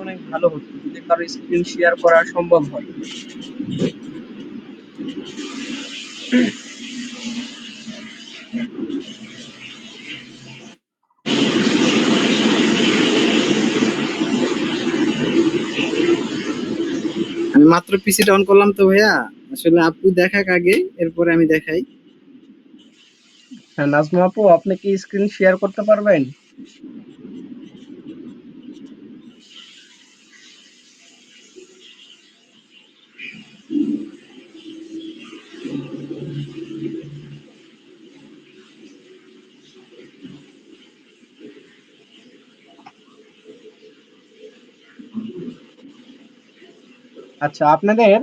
অনেক ভালো হতো যদি কারো স্ক্রিন শেয়ার করা সম্ভব হয়। আমি মাত্র পিসিটা অন করলাম তো ভাইয়া, আসলে আপু দেখাক আগে, এরপরে আমি দেখাই। হ্যাঁ, নাজমা আপু, আপনি কি স্ক্রিন শেয়ার করতে পারবেন? আচ্ছা, আপনাদের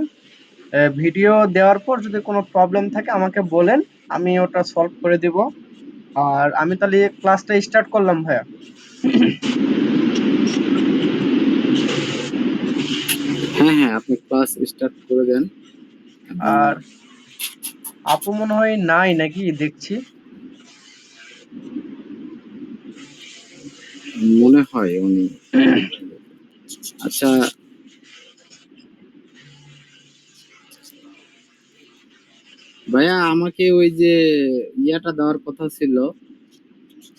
ভিডিও দেওয়ার পর যদি কোনো প্রবলেম থাকে আমাকে বলেন, আমি ওটা সলভ করে দিব। আর আমি তাহলে ক্লাসটা স্টার্ট করলাম ভাইয়া। হ্যাঁ হ্যাঁ, আপনি ক্লাস স্টার্ট করে দেন। আর আপু মনে হয় নাই নাকি দেখছি। মনে হয় উনি, আচ্ছা ভাইয়া, আমাকে ওই যে ইয়াটা দেওয়ার কথা ছিল,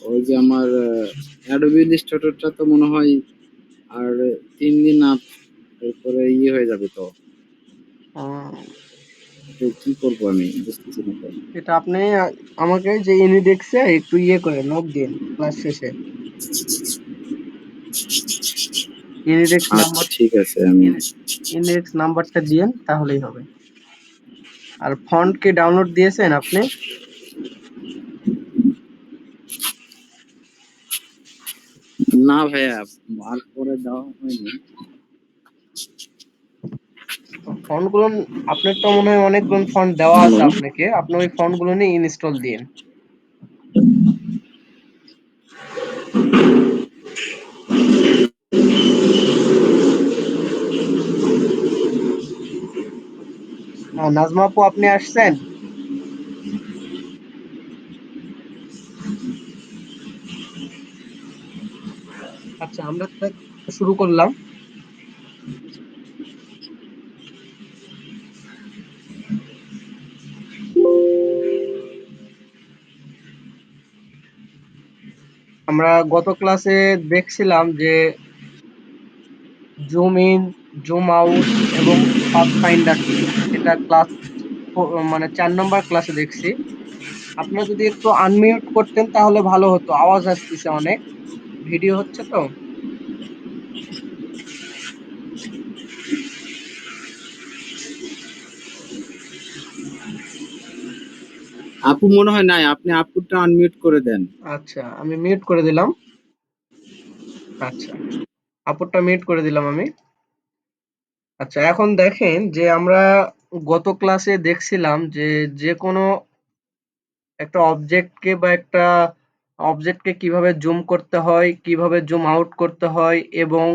ওই যে আমার অ্যাডোবি ইলাস্ট্রেটরটা তো মনে হয় আর 3 দিন এরপরে হয়ে যাবে তো। আহ, তো কি করবো আমি বুঝতেছি না তো। এটা আপনি আমাকে যে ইনিডেক্সে একটু করে নোট দিন ক্লাস শেষে। ইনিডেক্স আচ্ছা নাম্বার ঠিক আছে, আমি ইনিডেক্স নাম্বারটা দিয়েন তাহলেই হবে। আর ফন্ট কি ডাউনলোড দিয়েছেন আপনি? না ভাইয়া, আর পরে দেওয়া হয়নি। ফন্ট গুলো আপনার তো মনে হয় অনেকগুলো ফন্ট দেওয়া আছে আপনাকে, আপনি ওই ফন্ট গুলো নিয়ে ইনস্টল দিন। নাজমা আপু, আপনি আসছেন? আচ্ছা, আমরা তাহলে শুরু করলাম। আমরা গত ক্লাসে দেখছিলাম যে জুম ইন, জুম আউট এবং পাথফাইন্ডার টুল, এটা ক্লাস মানে 4 নম্বর ক্লাসে দেখছি। আপনারা যদি একটু আনমিউট করতেন তাহলে ভালো হতো, আওয়াজ আসতেছে অনেক, ভিডিও হচ্ছে তো। আপু মনে হয় নাই, আপনি আপুটা আনমিউট করে দেন। আচ্ছা, আমি মিউট করে দিলাম। আচ্ছা, আপুরটা মিউট করে দিলাম আমি। আচ্ছা, এখন দেখেন যে আমরা গত ক্লাসে দেখছিলাম যে যে কোনো একটা অবজেক্টকে কিভাবে জুম করতে হয়, কিভাবে জুম আউট করতে হয় এবং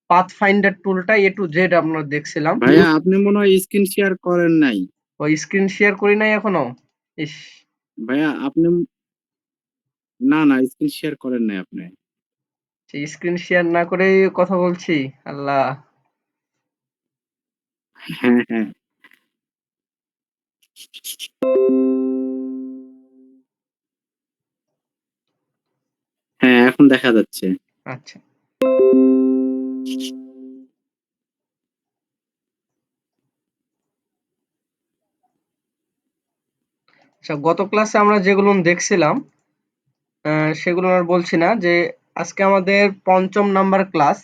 পাথফাইন্ডার টুলটা এ টু জেড আমরা দেখছিলাম। ভাইয়া আপনি মনে হয় স্ক্রিন শেয়ার করেন নাই। ওই স্ক্রিন শেয়ার করি নাই এখনো। ইস! ভাইয়া আপনি, না না, স্ক্রিন শেয়ার করেন নাই আপনি। সেই স্ক্রিন শেয়ার না করেই কথা বলছি। আল্লাহ! হ্যাঁ হ্যাঁ হ্যাঁ, এখন দেখা যাচ্ছে। আচ্ছা। আচ্ছা, গত ক্লাসে আমরা যেগুলো দেখছিলাম সেগুলো আর বলছি না। যে আজকে আমাদের ৫ম নাম্বার ক্লাস।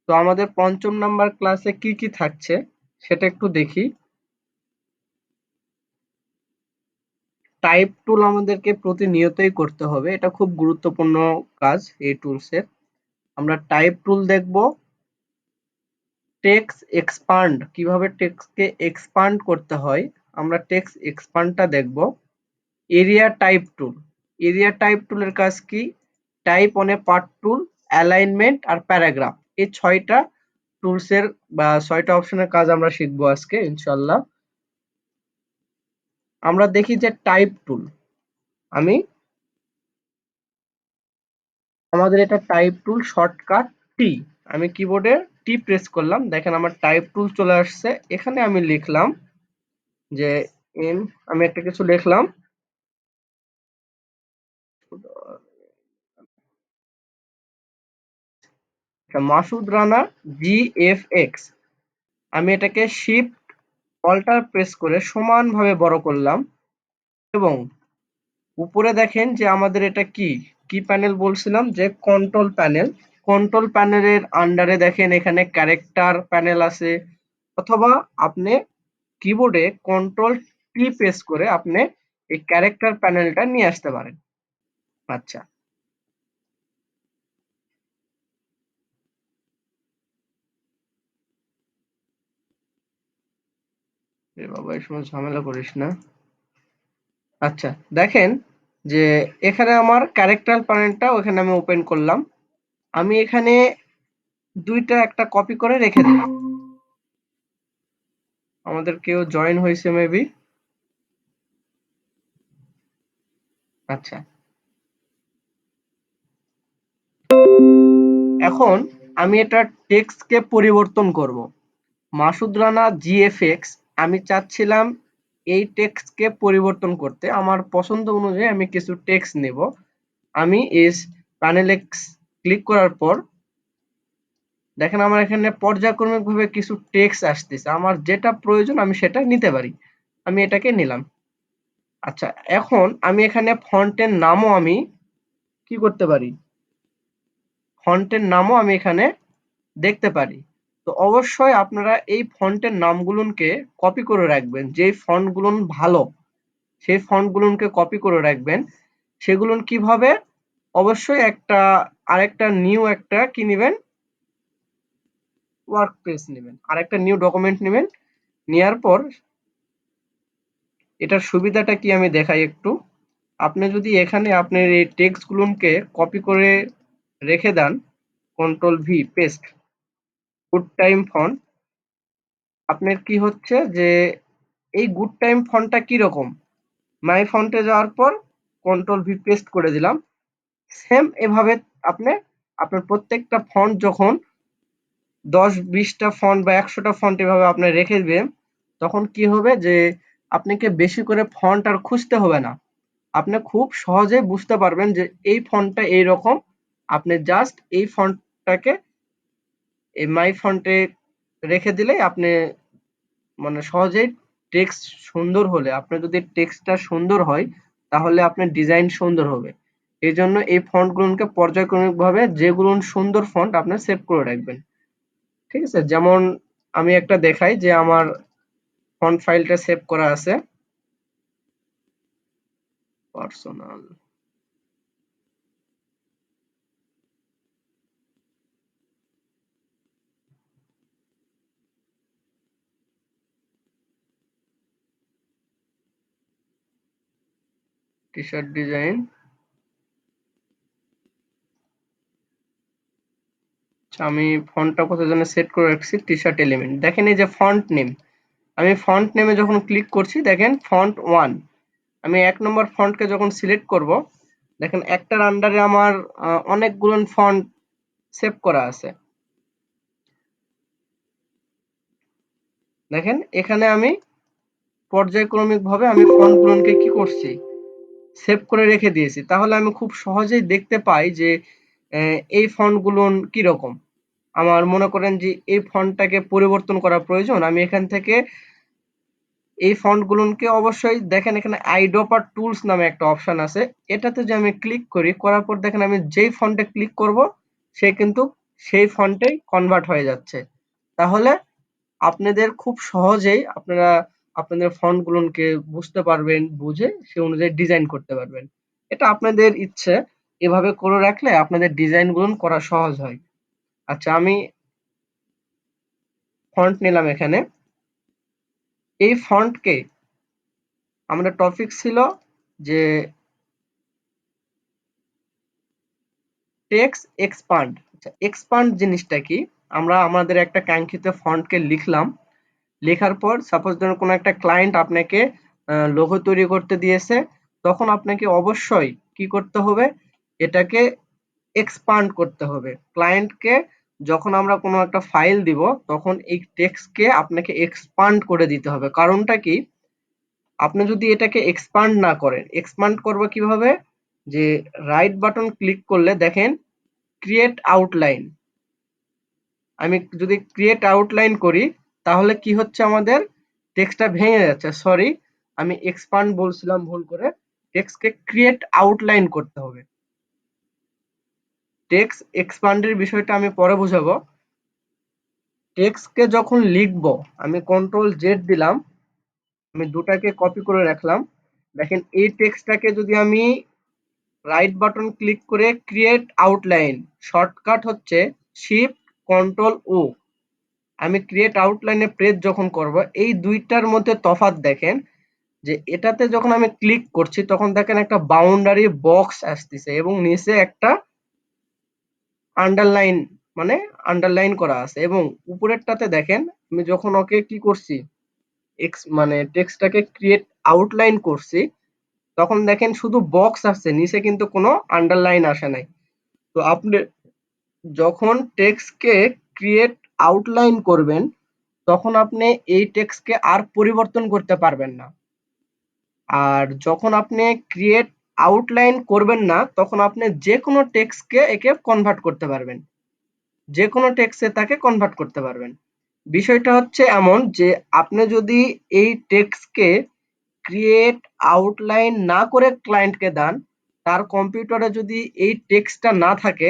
তো আমাদের ৫ম নাম্বার ক্লাসে কি কি থাকছে সেটা একটু দেখি। টাইপ টুল আমাদেরকে প্রতিনিয়তই করতে হবে। এটা খুব গুরুত্বপূর্ণ কাজ এই টুলসের। আমরা টাইপ টুল দেখব। টেক্সট এক্সপান্ড, কিভাবে টেক্সটকে এক্সপান্ড করতে হয় আমরা টেক্সট এক্সপান্ডটা দেখব। Area type tool, area type টুলের কাজ কি? Type on a path tool, alignment আর প্যারাগ্রাফ, এই ৬টা টুলসের বা ৬টা অপশনের কাজ আমরা শিখবো আজকে ইনশাল্লাহ। আমরা দেখি যে টাইপ টুল, আমি আমাদের এটা টাইপ টুল শর্টকাট টি। আমি কিবোর্ডে টি প্রেস করলাম, দেখেন আমার টাইপ টুল চলে আসছে। এখানে আমি লিখলাম যে আমি একটা কিছু লিখলাম, মাসুদ রানা GFX। আমি এটাকে শিফট অল্টার প্রেস করে সমানভাবে বড় করলাম এবং উপরে দেখেন যে আমাদের এটা কি প্যানেল বলছিলাম যে কন্ট্রোল প্যানেল। কন্ট্রোল প্যানেলের আন্ডারে দেখেন এখানে ক্যারেক্টার প্যানেল আছে, অথবা আপনি কিবোর্ডে কন্ট্রোল টি প্রেস করে আপনি এই ক্যারেক্টার প্যানেলটা নিয়ে আসতে পারেন। আচ্ছা, এ বাবা এই সময় ঝামেলা করিস না। আচ্ছা, দেখেন যে এখানে আমার ক্যারেক্টার প্যানেলটা ওখানে আমি ওপেন করলাম। আমি এখানে দুইটা একটা কপি করে রেখে দিই। আমাদের কেউ জয়েন হয়েছে মেবি। আচ্ছা, এখন আমি এটা টেক্সটকে পরিবর্তন করব। মাসুদ রানা জিএফএক্স, আমি চাচ্ছিলাম এই টেক্সটকে পরিবর্তন করতে। আমার পছন্দ অনুযায়ী আমি কিছু টেক্সট নেব। আমি এস প্যানেলে ক্লিক করার পর দেখেন আমার এখানে পর্যায়ক্রমিকভাবে কিছু টেক্সট আসতেছে। আমার যেটা প্রয়োজন আমি সেটা নিতে পারি। আমি এটাকে নিলাম। আচ্ছা, এখন আমি এখানে ফন্টের নামও আমি কি করতে পারি? ফন্টের নামও আমি এখানে দেখতে পারি। তো অবশ্যই আপনারা এই ফন্টের নামগুলোকে কপি করে রাখবেন। যেই ফন্টগুলো ভালো সেই ফন্টগুলোকে কপি করে রাখবেন। সেগুলো কিভাবে? অবশ্যই আরেকটা নিউ একটা কি নিবেন? ওয়ার্কস্পেস নিবেন। আরেকটা নিউ ডকুমেন্ট নিবেন। নেয়ার পর এটার সুবিধাটা কি আমি দেখাই একটু। আপনি যদি এখানে আপনার এই টেক্সট গুলোকে কপি করে রেখে দেন, control V paste, good time font, আপনার কি হচ্ছে যে এই গুড টাইম ফন্টটা কিরকম? মাই ফন্টে যাওয়ার পর কন্ট্রোল ভি পেস্ট করে দিলাম। সেম এভাবে আপনি আপনার প্রত্যেকটা ফন্ট যখন 10-20টা ফন্ট বা 100টা ফন্ট এভাবে আপনি রেখে দিবেন, তখন কি হবে যে আপনাকে বেশি করে ফন্ট আর খুঁজতে হবে না। আপনি খুব সহজে বুঝতে পারবেন যে এই ফন্টটা এইরকম। আপনি জাস্ট এই ফন্টটাকে এই মাই ফন্টে রেখে দিলেই আপনি মানে সহজেই টেক্সট সুন্দর হলে, আপনার যদি টেক্সটটা সুন্দর হয় তাহলে আপনার ডিজাইন সুন্দর হবে। এই জন্য এই ফন্টগুলোকে পর্যায়ক্রমিকভাবে যেগুলো সুন্দর ফন্ট আপনি সেভ করে রাখবেন। ঠিক আছে, যেমন আমি একটা দেখাই যে আমার ফন্ট ফাইলটা সেভ করা আছে পার্সোনাল টি শার্ট ডিজাইন। আমি ফন্টটা কোথায় যেন সেট করে রাখছি, টি শার্ট এলিমেন্ট। দেখেন এই যে ফন্ট নেম, আমি ফন্ট নেমে যখন ক্লিক করছি দেখেন ফন্ট 1। আমি 1 নম্বর ফন্টকে যখন সিলেক্ট করব, দেখেন একটার আন্ডারে আমার অনেকগুলো ফন্ট সেভ করা আছে। দেখেন এখানে আমি পর্যায়ক্রমিকভাবে আমি ফন্টগুলোকে কি করছি? সেভ করে রেখে দিয়েছি। তাহলে আমি খুব সহজেই দেখতে পাই যে এই ফন্টগুলো কিরকম। আমার মনে করেন যে এই ফন্টটাকে পরিবর্তন করা প্রয়োজন। আমি এখান থেকে এই ফন্টগুলোকে অবশ্যই দেখেন এখানে আইড্রপার টুলস নামে একটা অপশন আছে। এটাতে যে আমি ক্লিক করি, করার পর দেখেন আমি যেই ফন্টে ক্লিক করব সে কিন্তু সেই ফন্টেই কনভার্ট হয়ে যাচ্ছে। তাহলে আপনাদের খুব সহজেই আপনারা আপনাদের ফন্টগুলোকে বুঝতে পারবেন, বুঝে সে অনুযায়ী ডিজাইন করতে পারবেন। এটা আপনাদের ইচ্ছে, এভাবে করে রাখলে আপনাদের ডিজাইনগুলো করা সহজ হয়। আচ্ছা, আমি ফন্ট নিলাম এখানে। এই ফন্টকে আমাদের টপিক ছিল যে টেক্সট এক্সপান্ড। আচ্ছা, এক্সপান্ড জিনিসটা কি? আমরা আমাদের একটা কাঙ্ক্ষিত ফন্টকে লিখলাম। লেখার পর সাপোজ ধরুন কোনো একটা ক্লায়েন্ট আপনাকে লোগো তৈরি করতে দিয়েছে, তখন আপনাকে অবশ্যই কি করতে হবে? এটাকে এক্সপান্ড করতে হবে। ক্লায়েন্টকে যখন আমরা কোনো একটা ফাইল দিব তখন এই টেক্সটকে আপনাকে এক্সপান্ড করে দিতে হবে। কারণটা কি? আপনি যদি এটাকে এক্সপান্ড না করেন, এক্সপান্ড করবো কিভাবে? যে রাইট বাটন ক্লিক করলে দেখেন ক্রিয়েট আউটলাইন। আমি যদি ক্রিয়েট আউটলাইন করি তাহলে কি হচ্ছে, আমাদের টেক্সটটা ভেঙে যাচ্ছে। সরি, আমি এক্সপান্ড বলছিলাম ভুল করে। টেক্সটকে ক্রিয়েট আউটলাইন করতে হবে। টেক্সট এক্সপান্ডের বিষয়টা আমি পরে বুঝাবো। টেক্সটকে যখন লিখবো, আমি কন্ট্রোল জেড দিলাম, আমি দুটাকে কপি করে রাখলাম। দেখেন এই টেক্সটটাকে যদি আমি রাইট বাটন ক্লিক করে ক্রিয়েট আউটলাইন, শর্টকাট হচ্ছে শিফট কন্ট্রোল ও, আমি ক্রিয়েট আউটলাইনে প্রেস যখন করব, এই দুইটার মধ্যে তফাৎ দেখেন যে এটাতে যখন আমি ক্লিক করছি তখন দেখেন একটা বাউন্ডারি বক্স আসতেছে এবং নিচে একটা আন্ডারলাইন, মানে আন্ডারলাইন করা আছে, এবং উপরেরটাতে দেখেন আমি যখন ওকে কি করছি, মানে টেক্সটটাকে ক্রিয়েট আউটলাইন করছি, তখন দেখেন শুধু বক্স আসছে, নিচে কিন্তু কোনো আন্ডারলাইন আসে নাই। তো আপনি যখন টেক্সটকে ক্রিয়েট আউটলাইন করবেন তখন আপনি এই টেক্সটকে আর পরিবর্তন করতে পারবেন না। আর যখন আপনি ক্রিয়েট আউটলাইন করবেন না তখন আপনি যে কোনো টেক্সটকে একে কনভার্ট করতে পারবেন, যে কোনো টেক্সটে তাকে কনভার্ট করতে পারবেন। বিষয়টা হচ্ছে এমন যে আপনি যদি এই টেক্সটকে ক্রিয়েট আউটলাইন না করে ক্লায়েন্টকে দেন, তার কম্পিউটারে যদি এই টেক্সটটা না থাকে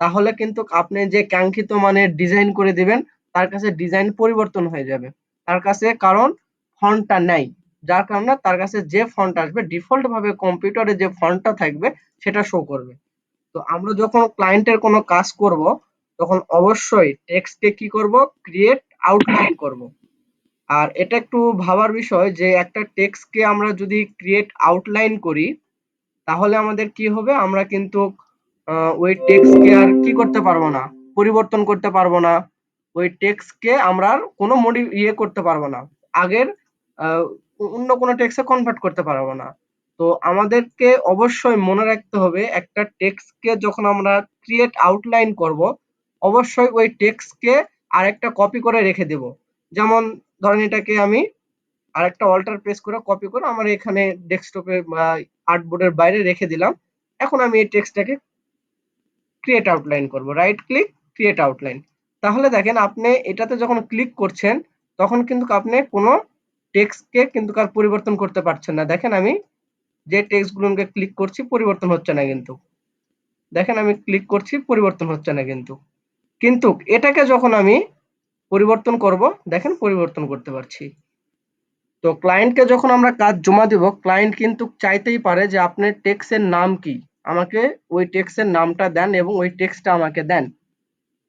তাহলে কিন্তু আপনি যে কাঙ্ক্ষিত মানের ডিজাইন করে দিবেন তার কাছে ডিজাইন পরিবর্তন হয়ে যাবে তার কাছে, কারণ ফন্টটা নাই। যার কারণে তার কাছে যে ফন্ট আসবে ডিফল্ট ভাবে কম্পিউটারে যে ফন্টটা থাকবে সেটা শো করবে। তো আমরা যখন ক্লায়েন্টের কোনো কাজ করব তখন অবশ্যই টেক্সটকে কি করব, ক্রিয়েট আউটলাইন করব। আর এটা একটু ভাবার বিষয় যে একটা টেক্সটকে আমরা যদি ক্রিয়েট আউটলাইন করি তাহলে আমাদের কি হবে, আমরা কিন্তু ওই টেক্সটকে আর কি করতে পারবো না, পরিবর্তন করতে পারবো না। ওই টেক্সটকে আমরা আর কোনো করতে পারবো না, আগের আহ, অন্য কোনো টেক্সটে কনভার্ট করতে পারবো না। তো আমাদেরকে অবশ্যই মনে রাখতে হবে একটা টেক্সটকে যখন আমরা ক্রিয়েট আউটলাইন করব অবশ্যই ওই টেক্সটকে আরেকটা কপি করে রেখে দেব। যেমন ধরেন এটাকে আমি আরেকটা অল্টার প্রেস করে কপি করে আমার এখানে ডেস্কটপে বা আর্টবোর্ডের বাইরে রেখে দিলাম। এখন আমি এই টেক্সটটাকে ক্রিয়েট আউটলাইন করব, রাইট ক্লিক ক্রিয়েট আউটলাইন। তাহলে দেখেন আপনি এটাতে যখন ক্লিক করছেন তখন কিন্তু আপনি কোনো টেক্সটকে কিন্তু আর পরিবর্তন করতে পারছেন না। দেখেন আমি যে টেক্সটগুলোকে ক্লিক করছি পরিবর্তন হচ্ছে না, কিন্তু দেখেন আমি ক্লিক করছি পরিবর্তন হচ্ছে না, কিন্তু এটাকে যখন আমি পরিবর্তন করব দেখেন পরিবর্তন করতে পারছি। তো ক্লায়েন্টকে যখন আমরা কাজ জমা দিব ক্লায়েন্ট কিন্তু চাইতেই পারে যে আপনার টেক্সটের নাম কি, আমাকে ওই টেক্সটের নামটা দেন এবং ওই টেক্সটটা আমাকে দেন।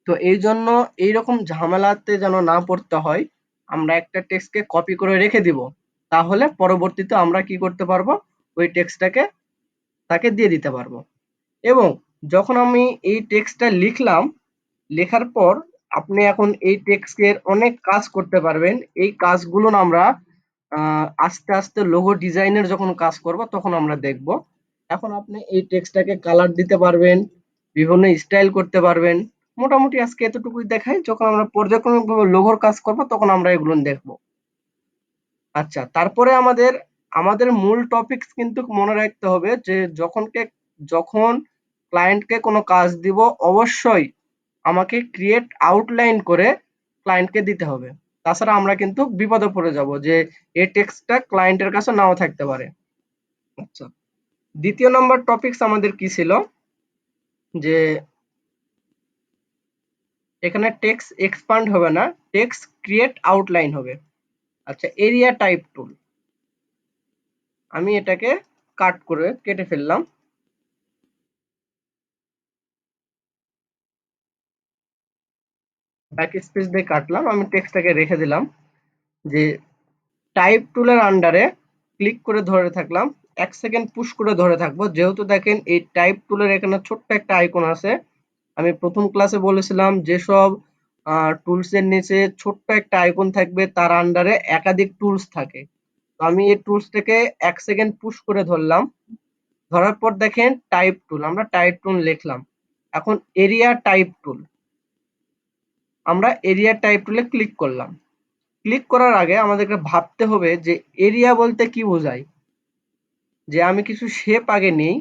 তো এই জন্য এইরকম ঝামেলাতে যেন না পড়তে হয় আমরা একটা টেক্সটকে কপি করে রেখে দিব, তাহলে পরবর্তীতে আমরা কি করতে পারবো, ওই টেক্সটটাকে তাকে দিয়ে দিতে পারবো। এবং যখন আমি এই টেক্সটটা লিখলাম, লেখার পর আপনি এখন এই টেক্সটের অনেক কাজ করতে পারবেন। এই কাজগুলো না আমরা আস্তে আস্তে লোগো ডিজাইনের যখন কাজ করব তখন আমরা দেখব। এখন আপনি এই টেক্সটটাকে কালার দিতে পারবেন, বিভিন্ন স্টাইল করতে পারবেন। মোটামুটি আজকে এতটুকুই দেখাই, যখন আমরা পর্যায়ক্রমিকভাবে লোগোর কাজ করব তখন আমরা এগুলো দেখব। আচ্ছা, তারপরে আমাদের আমাদের মূল টপিকস কিন্তু মনে রাখতে হবে যে যখন ক্লায়েন্টকে কোনো কাজ দিব অবশ্যই আমাকে ক্রিয়েট আউটলাইন করে ক্লায়েন্টকে দিতে হবে। তাছাড়া আমরা কিন্তু বিপদে পড়ে যাব যে এই টেক্সটটা ক্লায়েন্টের কাছে নাও থাকতে পারে। আচ্ছা, দ্বিতীয় নাম্বার টপিকস আমাদের কি ছিল, যে এখানে টেক্সট এক্সপান্ড হবে না, টেক্সট ক্রিয়েট আউটলাইন হবে। আচ্ছা, এরিয়া টাইপ টুল, আমি এটাকে কাট করে কেটে ফেললাম, ব্যাক স্পেস দিয়ে কাটলাম, আমি টেক্সটটাকে রেখে দিলাম। যে টাইপ টুলের আন্ডারে ক্লিক করে ধরে থাকলাম, 1 সেকেন্ড পুশ করে ধরে থাকবো, যেহেতু দেখেন এই টাইপ টুলের এখানে ছোট্ট একটা আইকন আছে। আমি প্রথম ক্লাসে বলেছিলাম যেসব টুলস এর নিচে ছোট্ট একটা আইকন থাকবে তার আন্ডারে একাধিক টুলস থাকে। তো আমি এই টুলসটাকে 1 সেকেন্ড পুশ করে ধরলাম, ধরার পর দেখেন টাইপ টুল, আমরা টাইপ টুল লিখলাম। এখন এরিয়া টাইপ টুল, আমরা এরিয়া টাইপ টুলে ক্লিক করলাম। ক্লিক করার আগে আমাদেরকে ভাবতে হবে যে এরিয়া বলতে কি বোঝায়। যে আমি কিছু শেপ আগে নেই,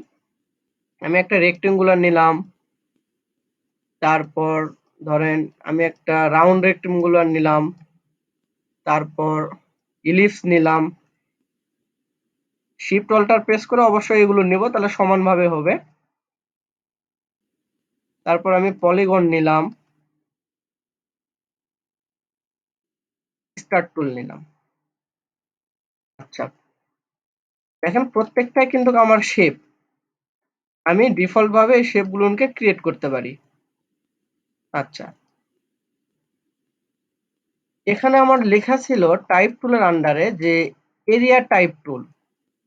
আমি একটা রেক্টেঙ্গুলার নিলাম, তারপর ধরেন আমি একটা রাউন্ড রেক্টেঙ্গুলার নিলাম, তারপর ইলিপস নিলাম, শিফট অল্টার প্রেস করে অবশ্যই এগুলো নেব, তাহলে সমানভাবে হবে। তারপর আমি পলিগন নিলাম, স্টার টুল নিলাম। আচ্ছা, দেখেন প্রত্যেকটাই কিন্তু আমার শেপ। আমি ডিফল্ট ভাবে এই শেপ গুলোকে ক্রিয়েট করতে পারি। আচ্ছা, এখানে আমার লেখা ছিল টাইপ টুলের আন্ডারে যে এরিয়া টাইপ টুল।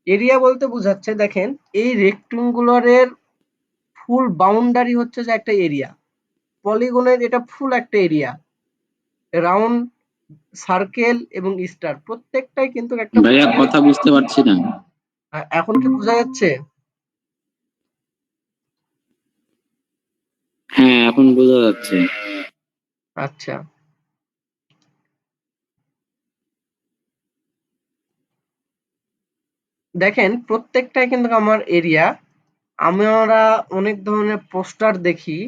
এরিয়া বলতে বোঝাচ্ছে দেখেন এই রেক্টেঙ্গুলারের ফুল বাউন্ডারি হচ্ছে যে একটা এরিয়া, পলিগনের এটা ফুল একটা এরিয়া, রাউন্ড, সার্কেল এবং স্টার প্রত্যেকটাই কিন্তু একটা ভাইয়া কথা বুঝতে পারছি না। এখন কি বোঝা যাচ্ছে? হ্যাঁ, এখন বোঝা যাচ্ছে। আচ্ছা, দেখেন প্রত্যেকটাই কিন্তু আমার এরিয়া। আমরা অনেক ধরনের পোস্টার দেখি,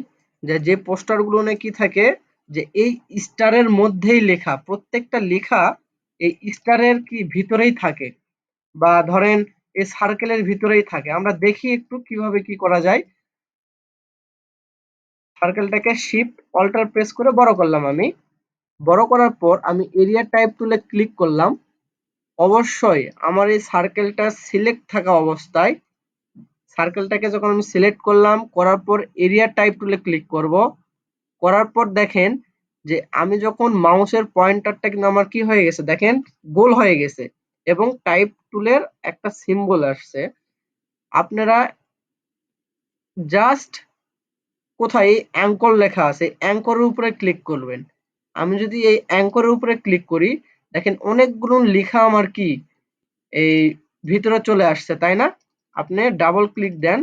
যে পোস্টার গুলো কি থাকে, যে এই স্টারের মধ্যেই লেখা, প্রত্যেকটা লেখা এই স্টারের কি ভিতরেই থাকে, বা ধরেন এই সার্কেলের ভিতরেই থাকে। আমরা দেখি একটু কিভাবে কি করা যায়। সার্কেলটাকে শিফট অল্টার প্রেস করে বড় করলাম আমি। বড় করার পর আমি এরিয়া টাইপ টুলে ক্লিক করলাম। অবশ্যই আমার এই সার্কেলটা সিলেক্ট থাকা অবস্থায়, সার্কেলটাকে যখন আমি সিলেক্ট করলাম, করার পর এরিয়া টাইপ টুলে ক্লিক করব। করার পর দেখেন যে আমি যখন মাউসের পয়েন্টারটা কিন্তু আমার কি হয়ে গেছে, দেখেন গোল হয়ে গেছে এবং টাইপ টুলের একটা সিম্বল আসছে। আপনারা জাস্ট কোথায় অ্যাঙ্কর লেখা আছে, অ্যাঙ্করের উপরে ক্লিক করবেন। আমি যদি এই অ্যাঙ্করের উপরে ক্লিক করি, দেখেন অনেকগুলো লেখা আমার কি এই ভিতরে চলে আসছে, তাই না? আপনি ডাবল ক্লিক দেন,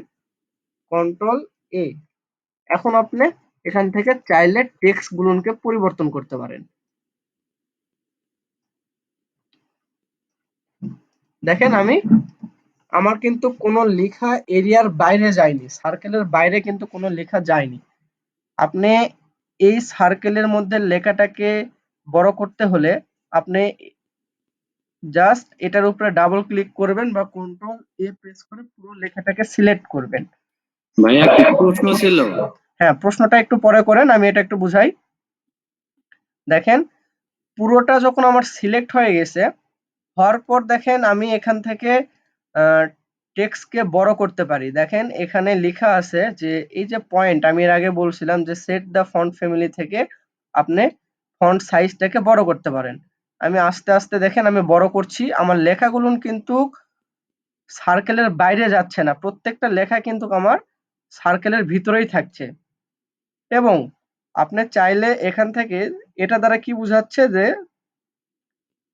কন্ট্রোল এ। এখন আপনি এখান থেকে চাইলে টেক্সট গুলোকে পরিবর্তন করতে পারেন। দেখেন আমার কিন্তু কোনো লেখা এরিয়ার বাইরে যায়নি, সার্কেলের বাইরে কিন্তু কোনো লেখা যায়নি। আপনি এই সার্কেলের মধ্যে লেখাটাকে বড় করতে হলে আপনি জাস্ট এটার উপরে ডাবল ক্লিক করবেন বা কন্ট্রোল এ প্রেস করে পুরো লেখাটাকে সিলেক্ট করবেন। ভাইয়া কিছু প্রশ্ন ছিল। হ্যাঁ, প্রশ্নটা একটু পরে করেন, আমি এটা একটু বুঝাই। দেখেন পুরোটা যখন আমার সিলেক্ট হয়ে গেছে, হওয়ার পর দেখেন আমি এখান থেকে টেক্সটকে বড় করতে পারি। দেখেন এখানে লেখা আছে যে এই যে পয়েন্ট, আমি এর আগে বলছিলাম যে সেট দ্য ফন্ট ফ্যামিলি থেকে আপনি ফন্ট সাইজটাকে বড় করতে পারেন। আমি আস্তে আস্তে দেখেন আমি বড় করছি, আমার লেখাগুলো কিন্তু সার্কেলের বাইরে যাচ্ছে না, প্রত্যেকটা লেখা কিন্তু আমার সার্কেলের ভিতরেই থাকছে। এবং আপনি চাইলে এখান থেকে, এটা দ্বারা কি বোঝাচ্ছে যে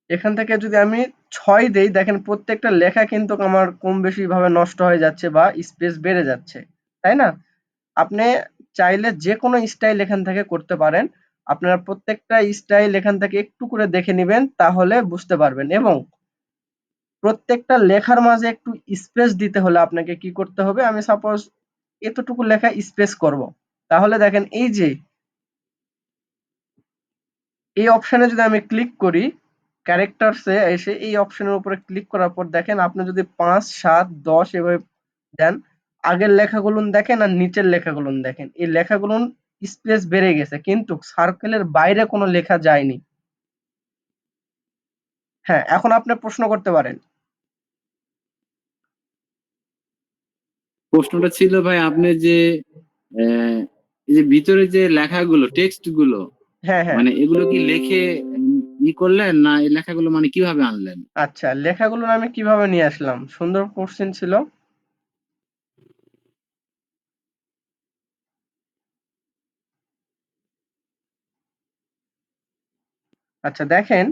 এখান থেকে যদি আমি ৬ দেই, দেখেন প্রত্যেকটা লেখা কিন্তু আমার কম বেশি ভাবে নষ্ট হয়ে যাচ্ছে বা স্পেস বেড়ে যাচ্ছে, তাই না? আপনি চাইলে যেকোনো স্টাইল এখান থেকে করতে পারেন। আপনারা প্রত্যেকটা স্টাইল এখান থেকে একটু করে দেখে নিবেন, তাহলে বুঝতে পারবেন। এবং প্রত্যেকটা লেখার মাঝে একটু স্পেস দিতে হলে আপনাকে কি করতে হবে, আমি সাপোজ এতটুকু লেখা স্পেস করব, তাহলে দেখেন এই যে এই অপশনে যদি আমি ক্লিক করি, ক্যারেক্টারসে এসে এই অপশনের উপরে ক্লিক করার পর দেখেন আপনি যদি ৫, ৭, ১০ এভাবে দেন, আগের লেখাগুলো দেখেন আর নিচের লেখাগুলো দেখেন। এই লেখাগুলো স্পেস বেড়ে গেছে কিন্তু সার্কেলের বাইরে কোনো লেখা যায়নি। হ্যাঁ, এখন আপনি প্রশ্ন করতে পারেন। প্রশ্নটা ছিল ভাই, আপনি যে আহ, এই যে ভিতরে যে লেখাগুলো, টেক্সট গুলো, হ্যাঁ, হ্যাঁ। মানে এগুলো কি লিখে ই করলেন, না এই লেখাগুলো মানে কিভাবে আনলেন? আচ্ছা, লেখাগুলো আমি কিভাবে নিয়ে আসলাম? সুন্দর কোশ্চেন ছিল। আচ্ছা দেখেন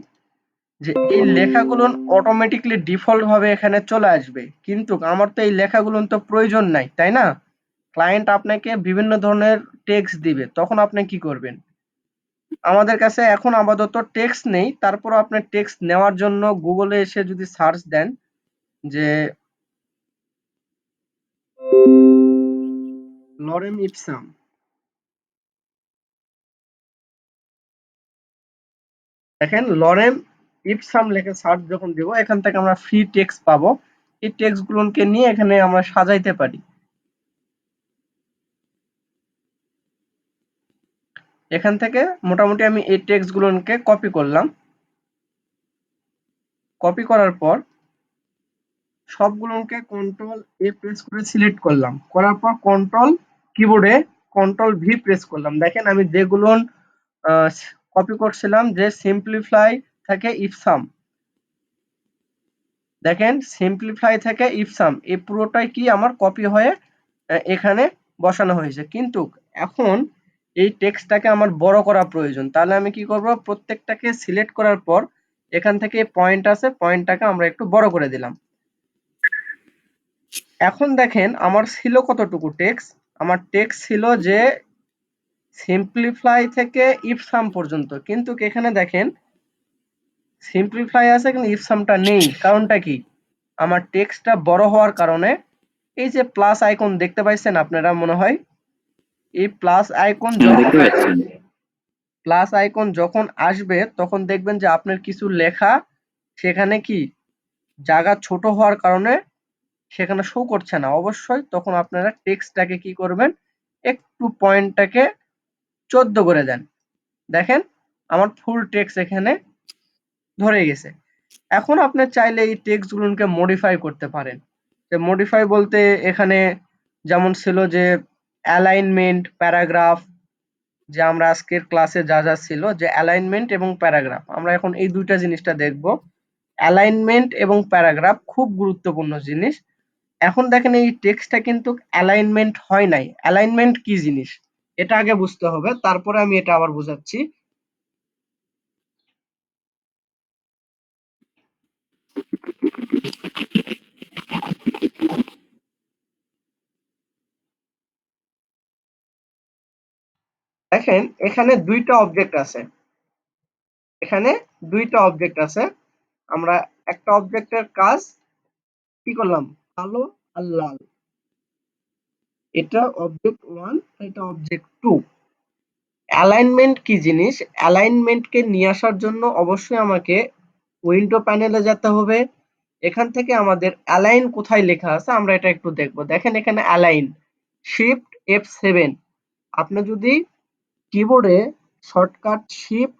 যে এই লেখাগুলো অটোমেটিক্যালি ডিফল্ট ভাবে এখানে চলে আসবে। কিন্তু আমার তো এই লেখাগুলো তো প্রয়োজন নাই, তাই না? ক্লায়েন্ট আপনাকে বিভিন্ন ধরনের টেক্সট দিবে, তখন আপনি কি করবেন? আমাদের কাছে এখন আপাতত টেক্সট নেই, তারপর আপনি টেক্সট নেওয়ার জন্য গুগলে এসে যদি সার্চ দেন যে লরেম ইপসাম, দেখেন লরেম ইপসাম লিখে সার্চ যখন দেব এখান থেকে আমরা ফ্রি টেক্সট পাবো। এই টেক্সট গুলোকে নিয়ে এখানে আমরা সাজাইতে পারি। এখান থেকে মোটামুটি আমি এই টেক্সট গুলোকে কপি করলাম। কপি করার পর সবগুলোকে কন্ট্রোল এ প্রেস করে সিলেক্ট করলাম। করার পর কন্ট্রোল কিবোর্ডে কন্ট্রোল ভি প্রেস করলাম। দেখেন আমি যেগুলো কপি করছিলাম যে সিম্পলিফাই থেকে ইপসাম, দেখেন সিম্পলিফাই থেকে ইপসাম এই পুরোটাই কি আমার কপি হয়ে এখানে বসানো হয়েছে। কিন্তু এখন এই টেক্সটটাকে আমার বড় করা প্রয়োজন। তাহলে আমি কি করব, প্রত্যেকটাকে সিলেক্ট করার পর এখান থেকে পয়েন্ট আছে, পয়েন্টটাকে আমরা একটু বড় করে দিলাম। এখন দেখেন আমার ছিল কতটুকু টেক্সট, আমার টেক্সট ছিল যে সিম্পলিফাই থেকে ইপসাম পর্যন্ত, কিন্তু এখানে দেখেন সিম্পলিফাই আছে কিন্তু ইপসামটা নেই। কারণটা কি, আমার টেক্সটটা বড় হওয়ার কারণে এই যে প্লাস আইকন দেখতে পাইছেন আপনারা মনে হয়, এই প্লাস আইকন হ্যাঁ, যখন দেখতে পাচ্ছি। প্লাস আইকন যখন আসবে তখন দেখবেন যে আপনার কিছু লেখা সেখানে কি জায়গা ছোট হওয়ার কারণে সেখানে শো করছে না। অবশ্যই তখন আপনারা টেক্সটটাকে কি করবেন, একটু পয়েন্টটাকে 14 করে দেন। দেখেন আমার ফুল টেক্সট এখানে ধরে গেছে। এখন আপনি চাইলে এই টেক্সট গুলোকে মডিফাই করতে পারেন। যে মডিফাই বলতে এখানে যেমন ছিল যে অ্যালাইনমেন্ট, প্যারাগ্রাফ, যে আমরা আজকের ক্লাসে যা যা ছিল যে অ্যালাইনমেন্ট এবং প্যারাগ্রাফ, আমরা এখন এই দুইটা জিনিসটা দেখব। অ্যালাইনমেন্ট এবং প্যারাগ্রাফ খুব গুরুত্বপূর্ণ জিনিস। এখন দেখেন এই টেক্সটটা কিন্তু অ্যালাইনমেন্ট হয় নাই। অ্যালাইনমেন্ট কি জিনিস এটা আগে বুঝতে হবে, তারপরে আমি এটা আবার বুঝাচ্ছি। দেখেন এখানে দুইটা অবজেক্ট আছে, এখানে দুইটা অবজেক্ট আছে। আমরা একটা অবজেক্টের কাজ কি করলাম, কালো আর লাল, এটা অবজেক্ট 1, এটা অবজেক্ট 2। অ্যালাইনমেন্ট কি জিনিস, অ্যালাইনমেন্টকে নিয়ে আসার জন্য অবশ্যই আমাকে উইন্ডো প্যানেলে যেতে হবে। এখান থেকে আমাদের অ্যালাইন কোথায় লেখা আছে আমরা এটা একটু দেখব। দেখেন এখানে অ্যালাইন, শিফট F7, আপনি যদি কিবোর্ডে শর্টকাট শিফট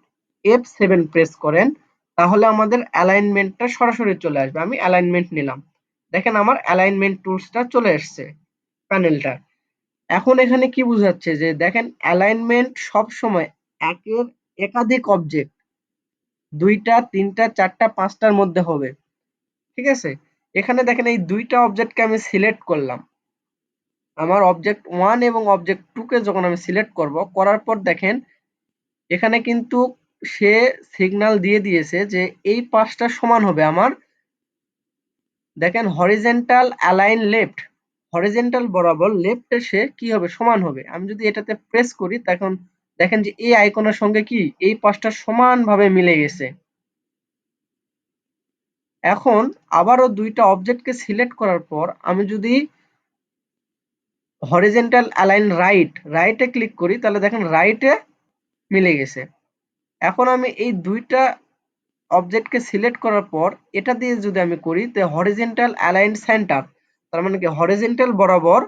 F7 প্রেস করেন তাহলে আমাদের অ্যালাইনমেন্টটা সরাসরি চলে আসবে। আমি অ্যালাইনমেন্ট নিলাম, দেখেন আমার অ্যালাইনমেন্ট টুলসটা চলে এসছে প্যানেলটা। এখন এখানে কি বুঝাচ্ছে যে দেখেন অ্যালাইনমেন্ট সব সময় একের একাধিক অবজেক্ট 2টা 3টা 4টা 5টার মধ্যে হবে। ঠিক আছে, এখানে দেখেন এই দুইটা অবজেক্টকে আমি সিলেক্ট করলাম। আমার অবজেক্ট 1 এবং অবজেক্ট 2 কে যখন আমি সিলেক্ট করব, করার পর দেখেন এখানে কিন্তু সে সিগন্যাল দিয়ে দিয়েছে যে এই পাঁচটা সমান হবে আমার, দেখেন হরিজেন্টাল অ্যালাইন লেফট, হরিজেন্টাল বরাবর লেফটে সে কি হবে, সমান হবে। আমি যদি এটাতে প্রেস করি তখন দেখেন যে এই আইকনের সঙ্গে কি এই পাঁচটা সমানভাবে মিলে গেছে। এখন আবারও দুইটা অবজেক্টকে সিলেক্ট করার পর আমি যদি হরিজেন্টাল অ্যালাইন রাইট, রাইটে ক্লিক করি তাহলে দেখেন রাইটে মিলে গেছে। এখন আমি এই দুইটা অবজেক্টকে সিলেক্ট করার পর এটা দিয়ে যদি আমি করি তো হরিজেন্টাল অ্যালাইন সেন্টার, তার মানে কি হরিজেন্টাল বরাবর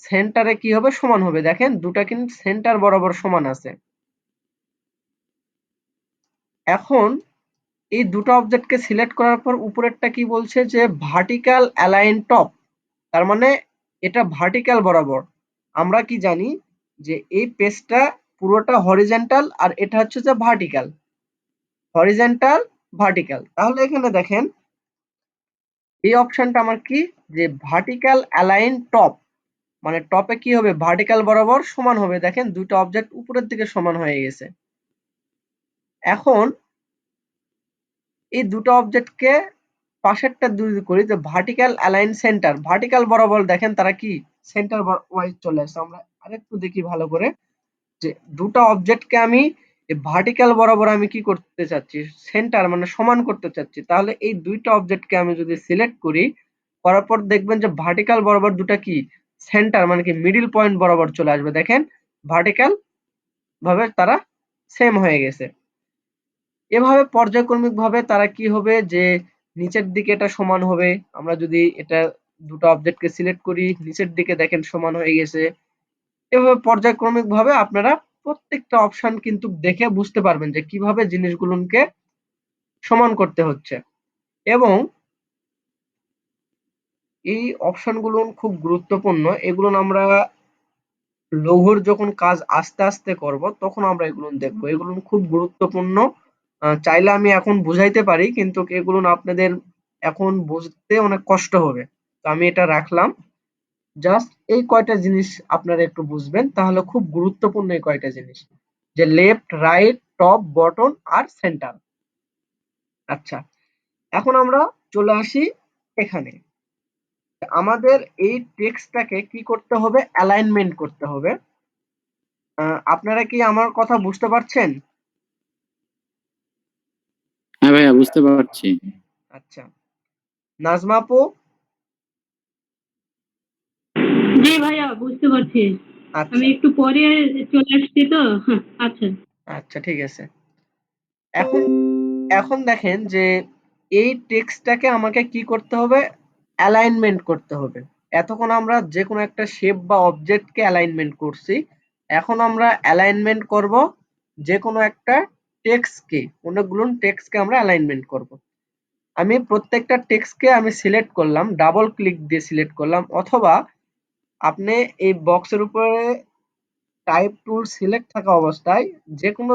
সেন্টারে কি হবে, সমান হবে। দেখেন দুটা কিন্তু সেন্টার বরাবর সমান আছে। এখন এই দুটো অবজেক্টকে সিলেক্ট করার পর উপরেরটা কি বলছে যে ভার্টিক্যাল অ্যালাইন টপ, তার মানে এটা ভার্টিক্যাল বরাবর। আমরা কি জানি যে এই পেজটা পুরোটা হরিজেন্টাল আর এটা হচ্ছে যে ভার্টিক্যাল, হরিজেন্টাল ভার্টিক্যাল। তাহলে এখানে দেখেন এই অপশনটা আমার কি, যে ভার্টিক্যাল অ্যালাইন টপ, মানে টপে কি হবে, ভার্টিক্যাল বরাবর সমান হবে। দেখেন দুটো অবজেক্ট উপরের দিকে সমান হয়ে গেছে। এখন এই দুটো অবজেক্টকে পাশেরটা যদি করি যে ভার্টিক্যাল অ্যালাইন সেন্টার, ভার্টিক্যাল বরাবর দেখেন তারা কি সেন্টার ওয়াইজ চলে আসছে। আমরা আরেকটু দেখি ভালো করে যে দুটো অবজেক্টকে আমি এই ভার্টিক্যাল বরাবর আমি কি করতে চাচ্ছি, সেন্টার মানে সমান করতে চাচ্ছি। তাহলে এই দুইটা অবজেক্টকে আমি যদি সিলেক্ট করি, করার পর দেখবেন যে ভার্টিক্যাল বরাবর দুটা কি সেন্টার মানে কি মিডল পয়েন্ট বরাবর চলে আসবে। দেখেন ভার্টিক্যাল ভাবে তারা সেম হয়ে গেছে। এভাবে পর্যায়ক্রমিক ভাবে তারা কি হবে যে নিচের দিকে এটা সমান হবে। আমরা যদি এটা দুটো অবজেক্টকে সিলেক্ট করি, নিচের দিকে দেখেন সমান হয়ে গেছে। এভাবে পর্যায়ক্রমিক ভাবে আপনারা প্রত্যেকটা অপশন কিন্তু দেখে বুঝতে পারবেন যে কিভাবে জিনিসগুলোকে সমান করতে হচ্ছে। এবং এই অপশনগুলো খুব গুরুত্বপূর্ণ। এগুলো আমরা লৌহর যখন কাজ আস্তে আস্তে করব তখন আমরা এগুলো দেখবো। এগুলো খুব গুরুত্বপূর্ণ। চাইলে আমি এখন বুঝাইতে পারি, কিন্তু এগুলো আপনাদের এখন বুঝতে অনেক কষ্ট হবে। তো আমি এটা রাখলাম। জাস্ট এই কয়টা জিনিস আপনারা একটু বুঝবেন, তাহলে খুব গুরুত্বপূর্ণ এই কয়টা জিনিস, যে লেফট, রাইট, টপ, বটম আর সেন্টার। আচ্ছা, এখন আমরা চলে আসি এখানে। আমাদের এই টেক্সটটাকে কি করতে হবে, অ্যালাইনমেন্ট করতে হবে। আপনারা কি আমার কথা বুঝতে পারছেন? হ্যাঁ ভাইয়া, বুঝতে পারছি। আচ্ছা, নাজমা আপু। জি ভাইয়া, বুঝতে পারছি। আমি আচ্ছা একটু পরে চলে আসছি তো। হ্যাঁ, আচ্ছা। আচ্ছা, ঠিক আছে। এখন এখন দেখেন যে এই টেক্সটটাকে আমাকে কি করতে হবে, অ্যালাইনমেন্ট করতে হবে। এতক্ষণ আমরা যে কোনো একটা শেপ বা অবজেক্টকে অ্যালাইনমেন্ট করছি, এখন আমরা অ্যালাইনমেন্ট করব যে কোনো একটা টেক্সটকে, অনেকগুলো টেক্সটকে আমরা অ্যালাইনমেন্ট করব। আমি প্রত্যেকটা টেক্সটকে আমি সিলেক্ট করলাম, ডাবল ক্লিক দিয়ে সিলেক্ট করলাম, অথবা আপনি এই বক্সের উপরে টাইপ টুল সিলেক্ট থাকা অবস্থায় যে কোনো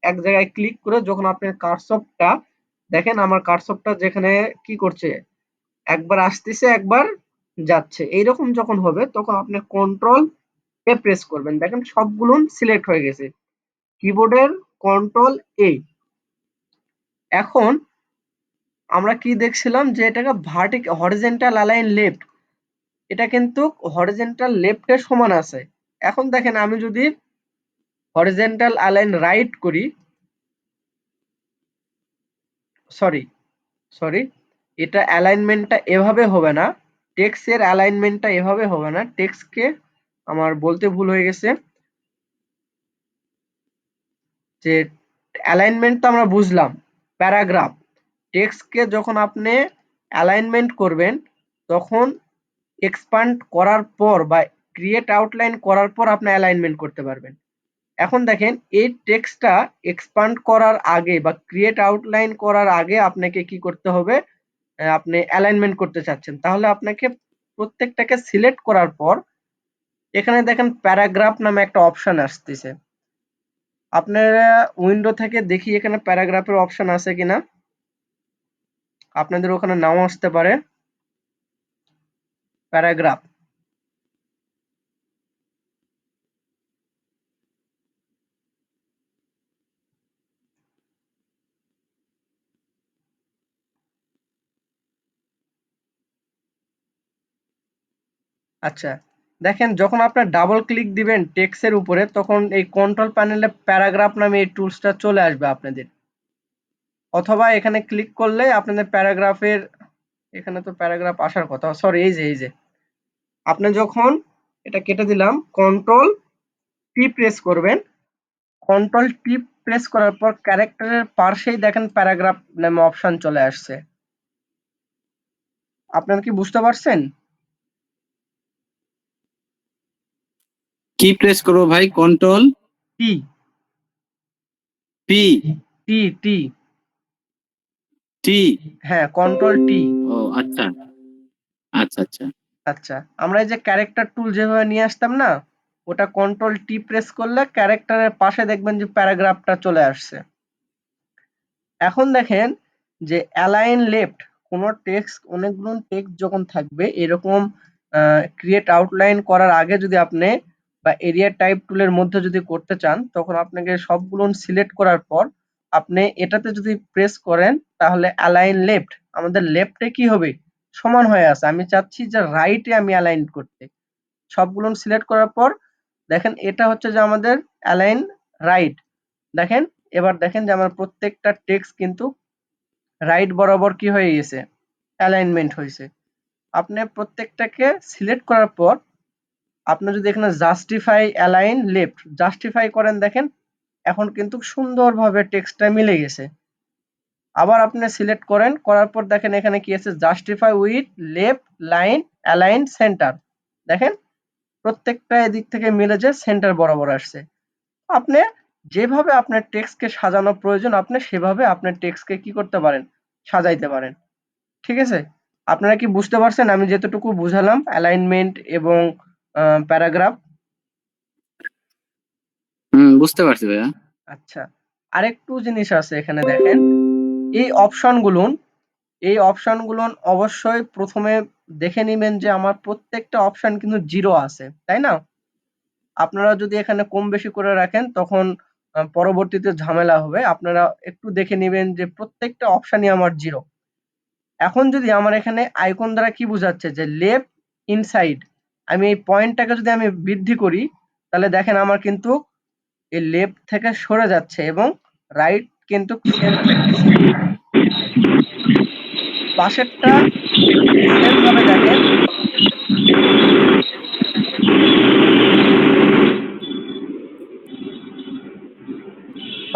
এক জায়গায় ক্লিক করে যখন আপনার কার্সরটা দেখেন, আমার কার্সরটা যেখানে কি করছে, একবার আসতেছে একবার যাচ্ছে, এইরকম যখন হবে তখন আপনি কন্ট্রোল এ প্রেস করবেন। দেখেন সবগুলো সিলেক্ট হয়ে গেছে, কিবোর্ডের কন্ট্রোল এ। এখন আমরা কি দেখছিলাম যে এটাকে হরিজন্টাল অ্যালাইন লেফট, এটা কিন্তু হরিজন্টাল লেফটের সমান আছে। এখন দেখেন আমি যদি হরিজন্টাল অ্যালাইন রাইট করি, সরি সরি এটা অ্যালাইনমেন্টটা এভাবে হবে না, টেক্সটের অ্যালাইনমেন্টটা এভাবে হবে না। টেক্সটকে আমার বলতে ভুল হয়ে গেছে, যে অ্যালাইনমেন্ট তো আমরা বুঝলাম, প্যারাগ্রাফ। টেক্সটকে যখন আপনি অ্যালাইনমেন্ট করবেন তখন এক্সপান্ড করার পর বা ক্রিয়েট আউটলাইন করার পর আপনি অ্যালাইনমেন্ট করতে পারবেন। এখন দেখেন এই টেক্সটটা এক্সপান্ড করার আগে বা ক্রিয়েট আউটলাইন করার আগে আপনাকে কি করতে হবে, আপনি অ্যালাইনমেন্ট করতে চাচ্ছেন, তাহলে আপনাকে প্রত্যেকটাকে সিলেক্ট করার পর এখানে দেখেন প্যারাগ্রাফ নামে একটা অপশন আসতেছে। আপনারা উইন্ডো থেকে দেখি এখানে প্যারাগ্রাফের অপশন আছে কিনা, আপনাদের ওখানে নাও আসতে পারে প্যারাগ্রাফ। আচ্ছা, দেখেন যখন আপনার ডাবল ক্লিক দিবেন টেক্সটের উপরে তখন এই কন্ট্রোল প্যানেলে প্যারাগ্রাফ নামে এই টুলসটা চলে আসবে আপনাদের, অথবা এখানে ক্লিক করলে আপনাদের প্যারাগ্রাফের, এখানে তো প্যারাগ্রাফ আসার কথা, সরি এই যে আপনি যখন এটা কেটে দিলাম, কন্ট্রোল টি প্রেস করবেন। কন্ট্রোল টি প্রেস করার পর ক্যারেক্টারের পাশেই দেখেন প্যারাগ্রাফ নামে অপশন চলে আসছে। আপনারা কি বুঝতে পারছেন? কি প্রেস করবো ভাই? কন্ট্রোল টি পি টি টি টি? হ্যাঁ, কন্ট্রোল টি। ও আচ্ছা আচ্ছা আচ্ছা। আচ্ছা, আমরা এই যে ক্যারেক্টার টুল যেভাবে নিয়ে আসতাম না, ওটা কন্ট্রোল টি প্রেস করলে ক্যারেক্টারের পাশে দেখবেন যে প্যারাগ্রাফটা চলে আসছে। এখন দেখেন যে অ্যালাইন লেফট, কোনো টেক্সট, অনেকগুলো টেক্সট যখন থাকবে এরকম ক্রিয়েট আউটলাইন করার আগে যদি আপনি বা এরিয়া টাইপ টুলের মধ্যে যদি করতে চান, তখন আপনাকে সবগুলো সিলেক্ট করার পর আপনি এটাতে যদি প্রেস করেন তাহলে অ্যালাইন লেফট, আমাদের লেফটে কি হবে, সমান হয়ে আছে। আমি চাচ্ছি যে রাইটে আমি অ্যালাইন করতে। সবগুলো সিলেক্ট করার পর দেখেন এটা হচ্ছে যে আমাদের অ্যালাইন রাইট। দেখেন এবার দেখেন যে আমার প্রত্যেকটা টেক্সট কিন্তু রাইট বরাবর কি হয়ে গেছে, অ্যালাইনমেন্ট হয়েছে। আপনি প্রত্যেকটাকে সিলেক্ট করার পর আপনি যদি এখানে জাস্টিফাই অ্যালাইন লেফট জাস্টিফাই করেন, দেখেন এখন কিন্তু সুন্দরভাবে টেক্সটটা মিলে গেছে। আবার আপনি সিলেক্ট করেন, করার পর দেখেন এখানে কি আছে, justify with left line align centre. দেখেন প্রত্যেকটা এদিক থেকে মিলে যে সেন্টার বরাবর আসছে। আপনি যেভাবে আপনার টেক্সটকে সাজানো প্রয়োজন আপনি সেভাবে আপনার টেক্সটকে কি করতে পারেন, সাজাইতে পারেন। ঠিক আছে? আপনারা কি বুঝতে পারছেন আমি যেতটুকু বুঝালাম অ্যালাইনমেন্ট এবং প্যারাগ্রাফ? বুঝতে পারছি ভাইয়া। আচ্ছা, আরেকটু জিনিস আছে এখানে দেখেন, এই অপশনগুলো অবশ্যই প্রথমে দেখে নিবেন যে আমার প্রত্যেকটা অপশন কিন্তু 0 আছে, তাই না? আপনারা যদি এখানে কম বেশি করে রাখেন তখন পরবর্তীতে ঝামেলা হবে। আপনারা একটু দেখে নিবেন যে প্রত্যেকটা অপশনই আমার 0। এখন যদি আমার এখানে আইকন দ্বারা কি বোঝাচ্ছে যে লেফট ইনসাইড, আমি এই পয়েন্টটাকে যদি আমি বৃদ্ধি করি তাহলে দেখেন আমার কিন্তু এই লেফট থেকে সরে যাচ্ছে এবং রাইট কিন্তু সেম থাকতেছে। পাশেরটা সেম ভাবে দেখেন,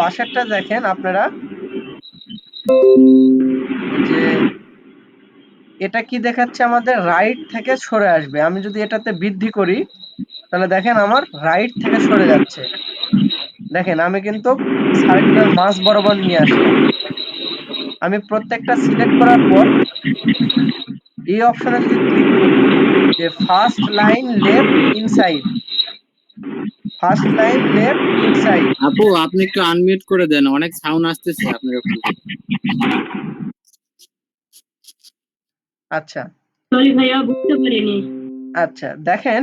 পাশেরটা দেখেন আপনারা যে এটা কি দেখাচ্ছে, আমাদের রাইট থেকে সরে আসবে। আমি যদি এটাতে বৃদ্ধি করি তাহলে দেখেন আমার রাইট থেকে সরে যাচ্ছে। দেখেন আমি কিন্তু সার্কেলের মাঝ বরাবর নিয়ে আসলাম। আমি প্রত্যেকটা সিলেক্ট করার পর এই অপশনে যদি ক্লিক করি যে first line left inside, first line left inside. আপু আপনি একটু আনমিউট করে দেন, অনেক সাউন্ড আসতেছে আপনার ওখান থেকে। আচ্ছা সরি ভাইয়া, বুঝতে পারিনি। আচ্ছা, দেখেন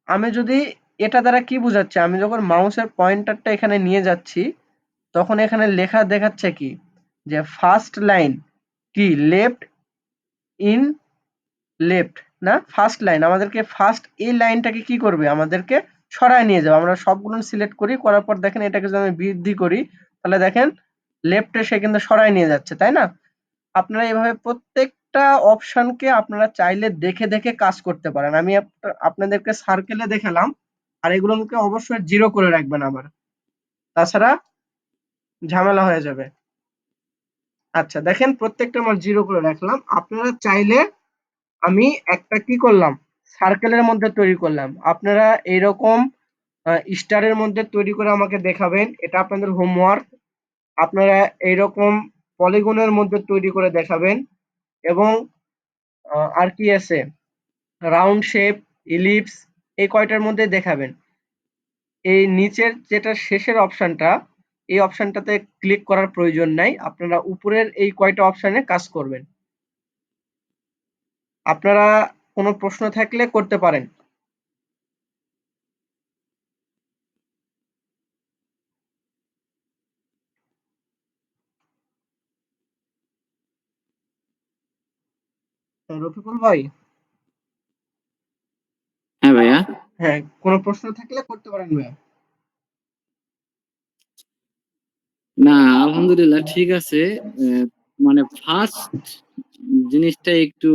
আমি যদি এটা দ্বারা কি বোঝাচ্ছে, আমি যখন মাউসের পয়েন্টারটা এখানে নিয়ে যাচ্ছি তখন এখানে লেখা দেখাচ্ছে কি যে ফার্স্ট লাইন কি লেফট ইন লেফট, না ফার্স্ট লাইন, আমাদেরকে ফার্স্ট এই লাইনটাকে কি করবে, আমাদেরকে সরায় নিয়ে যাবে। আমরা সবগুলো সিলেক্ট করি, করার পর দেখেন এটাকে যদি আমি বৃদ্ধি করি তাহলে দেখেন লেফটে সে কিন্তু সরায় নিয়ে যাচ্ছে, তাই না? আপনারা এভাবে প্রত্যেকটা অপশনকে আপনারা চাইলে দেখে দেখে কাজ করতে পারেন। আমি আপনাদেরকে সার্কেলে দেখালাম, আর এগুলোকে অবশ্যই 0 করে রাখবেন আবার, তাছাড়া ঝামেলা হয়ে যাবে। আচ্ছা দেখেন প্রত্যেকটা আমার 0 করে রাখলাম। আপনারা চাইলে আমি একটা কি করলাম, সার্কেলের মধ্যে তৈরি করলাম। আপনারা এইরকম স্টারের মধ্যে তৈরি করে আমাকে দেখাবেন, এটা আপনাদের হোমওয়ার্ক। আপনারা এইরকম পলিগনের মধ্যে তৈরি করে দেখাবেন এবং আর কি আছে, রাউন্ড শেপ, ইলিপস, এই কয়টার মধ্যে দেখাবেন। এই নিচের যেটা শেষের অপশনটা, এই অপশনটাতে ক্লিক করার প্রয়োজন নাই। আপনারা উপরের এই কয়টা অপশনে কাজ করবেন। আপনারা কোনো প্রশ্ন থাকলে করতে পারেন। রফিকুল ভাই, হ্যাঁ ভাইয়া। হ্যাঁ কোনো প্রশ্ন থাকলে করতে পারেন ভাইয়া। না, আলহামদুলিল্লাহ ঠিক আছে। মানে ফার্স্ট জিনিসটা একটু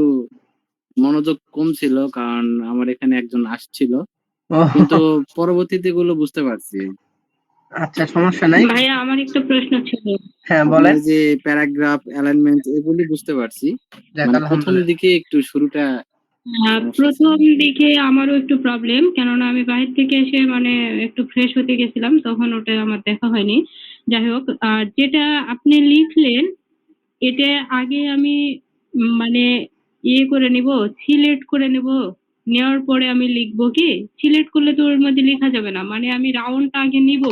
মনোযোগ কম ছিল, কারণ আমার এখানে একজন আসছিল, কিন্তু পরবর্তীতে গুলো বুঝতে পারছি। আচ্ছা সমস্যা নাই। ভাইয়া আমার একটা প্রশ্ন ছিল। হ্যাঁ বলেন। আপনার যে প্যারাগ্রাফ অ্যালাইনমেন্ট এগুলি বুঝতে পারছি, যাক মানে প্রথম আলহামদুলিল্লাহ। দিকে একটু শুরুটা সমস্যা ছিল। প্রথম দিকে আমারও একটু প্রবলেম, কেননা আমি বাইরে থেকে এসে মানে একটু ফ্রেশ হতে গেছিলাম, তখন ওটা আমার দেখা হয়নি। যাই হোক, আর যেটা আপনি লিখলেন এটা আগে আমি মানে ইয়ে করে নিব, সিলেক্ট করে নেব, নেওয়ার পরে আমি লিখবো কি? সিলেক্ট করলে তো ওর মধ্যে লেখা যাবে না, মানে আমি রাউন্ডটা আগে নিব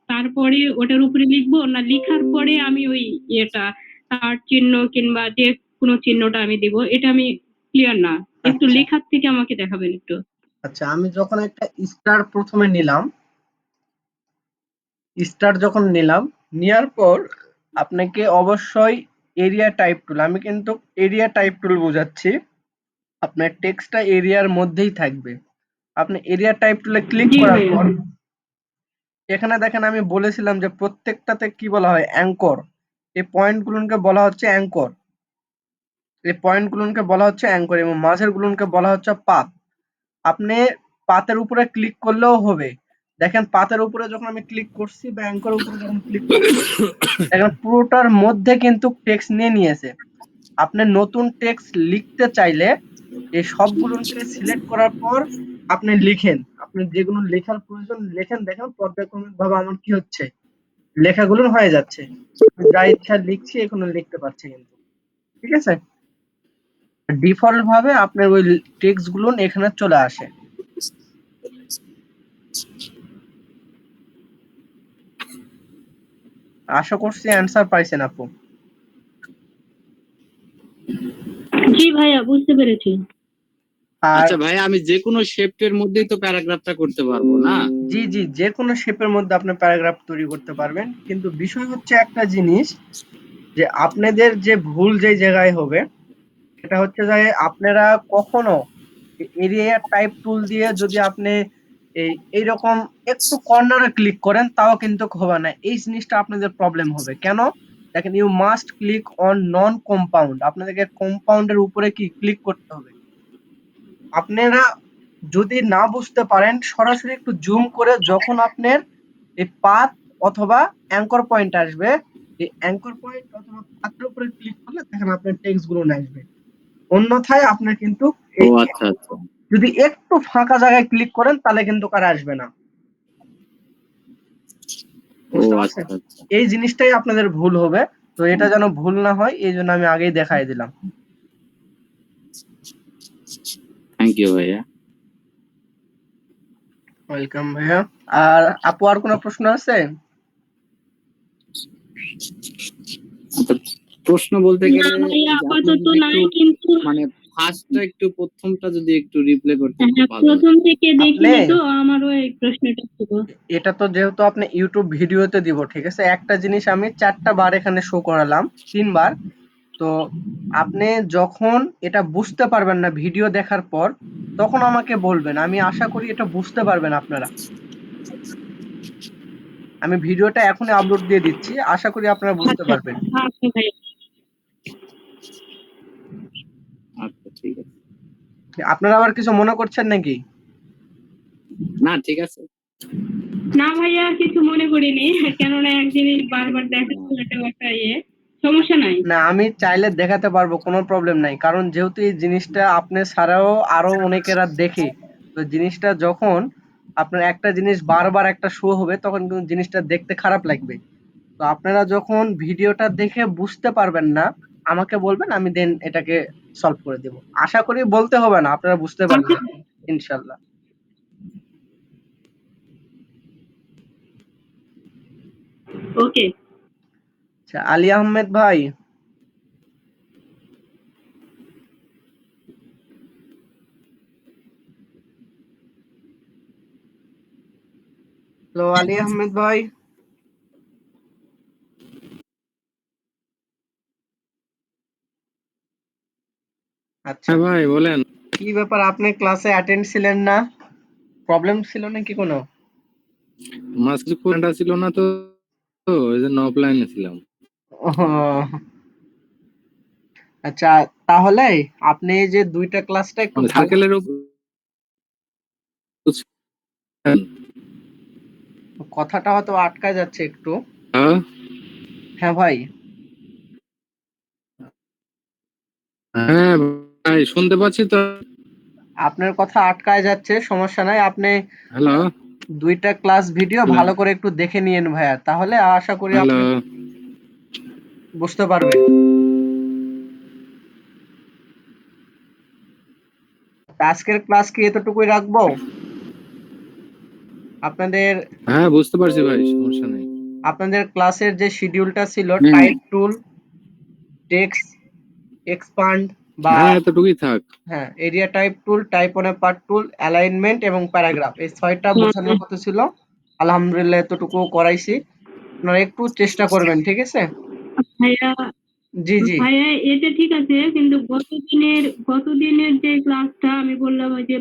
তারপরে ওটার উপরে লিখবো, না লিখার পরে আমি ওই ইয়েটা তার চিহ্ন কিংবা যে কোনো চিহ্নটা আমি দিব? এটা আমি ক্লিয়ার না, একটু আচ্ছা লেখার থেকে আমাকে দেখাবেন একটু। আচ্ছা, আমি যখন একটা স্টার প্রথমে নিলাম, স্টার যখন নিলাম, নেওয়ার পর আপনাকে অবশ্যই এরিয়া টাইপ টুল, আমি কিন্তু এরিয়া টাইপ টুল বোঝাচ্ছি, আপনার টেক্সটটা এরিয়ার মধ্যেই থাকবে। আপনি এরিয়া টাইপ টুলে ক্লিক জি করার ভাইয়া। পর এখানে দেখেন আমি বলেছিলাম যে প্রত্যেকটাতে কি বলা হয় অ্যাঙ্কর। এই পয়েন্টগুলোকে বলা হচ্ছে অ্যাঙ্কর। এই পয়েন্টগুলোকে বলা হচ্ছে অ্যাঙ্কর এবং মাঝের গুলোকে বলা হচ্ছে পাত। আপনি পাতের উপরে ক্লিক করলেও হবে। দেখেন পাতের উপরে যখন আমি ক্লিক করছি বা অ্যাঙ্করের উপরে যখন ক্লিক করছি, দেখেন পুরোটার মধ্যে কিন্তু টেক্সট নিয়ে নিয়েছে। আপনি নতুন টেক্সট লিখতে চাইলে এই সবগুলোকে সিলেক্ট করার পর আপনি লিখেন। আপনি যেগুলো লেখার প্রয়োজন লেখেন, দেখেন পর্যায়ক্রমিকভাবে আমার কি হচ্ছে, লেখাগুলো হয়ে যাচ্ছে। যা ইচ্ছা লিখছি এখনো লিখতে পারছি কিন্তু। ঠিক আছে? ডিফল্ট ভাবে আপনার ওই টেক্সট গুলো এখানে চলে আসে। আশা করছি অ্যান্সার পাইছেন আপু। জি ভাইয়া, বুঝতে পেরেছি। আর আচ্ছা ভাই, আমি যে কোনো শেপের মধ্যেই তো প্যারাগ্রাফটা করতে পারবো না? জি, জি, যেকোনো শেপের মধ্যে আপনি প্যারাগ্রাফ তৈরি করতে পারবেন। কিন্তু বিষয় হচ্ছে একটা জিনিস যে আপনাদের যে ভুল যে জায়গায় হবে সেটা হচ্ছে যে আপনারা কখনো এরিয়া টাইপ টুল দিয়ে যদি আপনি এইরকম একটু কর্নারে ক্লিক করেন তাও কিন্তু হবে না। এই জিনিসটা আপনাদের প্রবলেম হবে। কেন? দেখেন you must click on non compound. আপনাদেরকে কম্পাউন্ডের উপরে কি ক্লিক করতে হবে। আপনারা যদি না বুঝতে পারেন সরাসরি একটু জুম করে যখন আপনার এই পাথ অথবা অ্যাঙ্কর পয়েন্ট আসবে, এই অ্যাঙ্কর পয়েন্ট অথবা পাথের উপরে ক্লিক করলে দেখেন আপনার টেক্সট গুলো আসবে। অন্যথায় আপনার কিন্তু ও এই আচ্ছা আচ্ছা। যদি একটু ফাঁকা জায়গায় ক্লিক করেন তাহলে কিন্তু আর আসবে না। ও বুঝতে আচ্ছা পারছেন? আচ্ছা। এই জিনিসটাই আপনাদের ভুল হবে। তো এটা যেন ভুল না হয় এই জন্য আমি আগেই দেখাই দিলাম। থ্যাংক ইউ ভাইয়া। ওয়েলকাম ভাইয়া। আর আপু আর কোনো প্রশ্ন আছে? আচ্ছা, প্রশ্ন বলতে না গেলে ভাইয়া, এই যে আপনি আপাতত যদি একটু নাই, কিন্তু মানে ফার্স্টটা একটু প্রথমটা যদি একটু রিপ্লে করতে খুব হ্যাঁ, ভালো হতো। প্রথম থেকে আপনি দেখিনি তো, আমারও এই প্রশ্নটা ছিল। এটা তো যেহেতু আপনি ইউটিউব ভিডিওতে দিব, ঠিক আছে? একটা জিনিস আমি 4টা বার এখানে শো করালাম, 3 বার। তো আপনি যখন এটা বুঝতে পারবেন না ভিডিও দেখার পর, তখন আমাকে বলবেন। আমি আশা করি এটা বুঝতে পারবেন আপনারা। আমি ভিডিওটা এখনই আপলোড দিয়ে দিচ্ছি। আশা করি আপনারা বুঝতে আচ্ছা পারবেন। আচ্ছা ভাইয়া। আচ্ছা ঠিক আছে। আপনারা আবার কিছু মনে করছেন নাকি? না ঠিক আছে। না ভাইয়া, কিছু মনে করিনি, কেননা এক জিনিস বারবার দেখাচ্ছিল, এটাও একটা সমস্যা নাই। না, আমি চাইলে দেখাতে পারবো, কোনো প্রবলেম নাই। কারণ যেহেতু এই জিনিসটা আপনি ছাড়াও আরো অনেকেরা দেখে, তো জিনিসটা যখন আপনার একটা জিনিস বারবার একটা শো হবে তখন কিন্তু জিনিসটা দেখতে খারাপ লাগবে। তো আপনারা যখন ভিডিওটা দেখে বুঝতে পারবেন না আমাকে বলবেন, আমি দেন এটাকে সলভ করে দেব। আশা করি বলতে হবে না, আপনারা বুঝতে আচ্ছা, পারবেন ইনশাল্লাহ। ওকে। আচ্ছা, আলী আহমেদ ভাই। হ্যালো আলী আহমেদ ভাই। আচ্ছা, হ্যাঁ ভাই বলেন। কি ব্যাপার, আপনি ক্লাসে অ্যাটেন্ড ছিলেন না? প্রবলেম ছিল নাকি কোনো? মাঝে কোনটা ছিল না তো, তো ওই জন্য অফলাইনে ছিলাম। ওহ, আচ্ছা, তাহলে আপনি এই যে 2টা ক্লাসটা একটু মানে ভালো, সার্কেলের উপর কথাটা হয়তো আটকায় যাচ্ছে একটু। হ্যাঁ হ্যাঁ ভাই, হ্যাঁ ভাই শুনতে পাচ্ছি তো। আপনার কথা আটকায় যাচ্ছে, সমস্যা নাই। আপনি হ্যালো 2টা ক্লাস ভিডিও হ্যালো ভালো করে একটু দেখে নিয়েন ভাইয়া, তাহলে আশা করি হ্যালো। আপনি বুঝতে পারবেন। আজকের ক্লাস কি এতটুকুই রাখবো? আপনাদের হ্যাঁ বুঝতে পারছি ভাই, সমস্যা নেই। আপনাদের ক্লাসের যে শিডিউলটা ছিল হুম, টাইপ টুল, টেক্সট এক্সপান্ড বা হ্যাঁ এতটুকুই থাক। হ্যাঁ area type tool, type on a path tool, alignment এবং প্যারাগ্রাফ, এই 6টা বোঝানোর কথা ছিল। আলহামদুলিল্লাহ এতটুকু করাইছি। আপনারা একটু চেষ্টা করবেন, ঠিক আছে? ভাইয়া, জি, জি। ভাইয়া এটা ঠিক আছে, কিন্তু গতদিনের যে ক্লাসটা আমি বললাম, ওই যে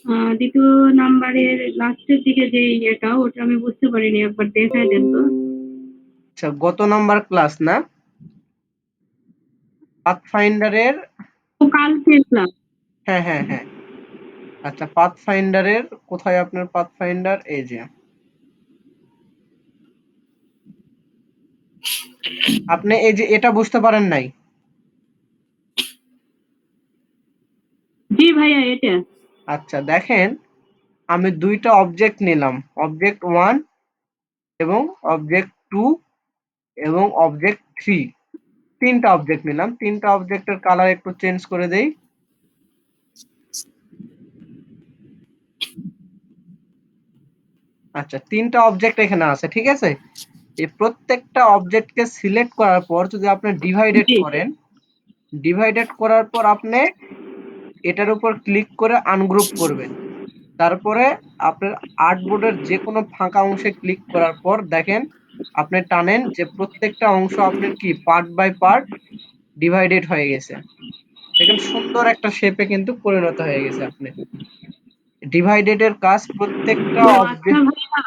দ্বিতীয় নাম্বারের লাস্টের দিকে যে ইয়েটা ওটা আমি বুঝতে পারিনি, একবার দেখায় দেন তো। আচ্ছা, গত নাম্বার ক্লাস না? পাথফাইন্ডারের ও কালকের ক্লাস। হ্যাঁ, হ্যাঁ, হ্যাঁ। আচ্ছা, পাথফাইন্ডারের কোথায় আপনার পাথফাইন্ডার? এই যে। আপনি এই যে এটা বুঝতে পারেন নাই? জি ভাইয়া, এটা। আচ্ছা, দেখেন আমি ২ টা অবজেক্ট নিলাম। অবজেক্ট 1 এবং অবজেক্ট 2 এবং অবজেক্ট 3। ৩ টা অবজেক্ট নিলাম। ৩ টা অবজেক্টের কালার একটু চেঞ্জ করে দেই। আচ্ছা, ৩ টা অবজেক্ট এখানে আছে, ঠিক আছে? এই প্রত্যেকটা অবজেক্টকে সিলেক্ট করার পর যদি আপনি ডিভাইডেড জি। করেন, ডিভাইডেড করার পর আপনি এটার উপর ক্লিক করে আনগ্রুপ করবেন। তারপরে আপনার আর্টবোর্ডের যেকোনো ফাঁকা অংশে ক্লিক করার পর দেখেন আপনি টানেন যে প্রত্যেকটা অংশ আপনার কি পার্ট বাই পার্ট ডিভাইডেড হয়ে গেছে। দেখেন সুন্দর একটা শেপে কিন্তু পরিণত হয়ে গেছে আপনার। ডিভাইডেড এর কাজ প্রত্যেকটা ও আচ্ছা অবজেক্ট। ভাইয়া,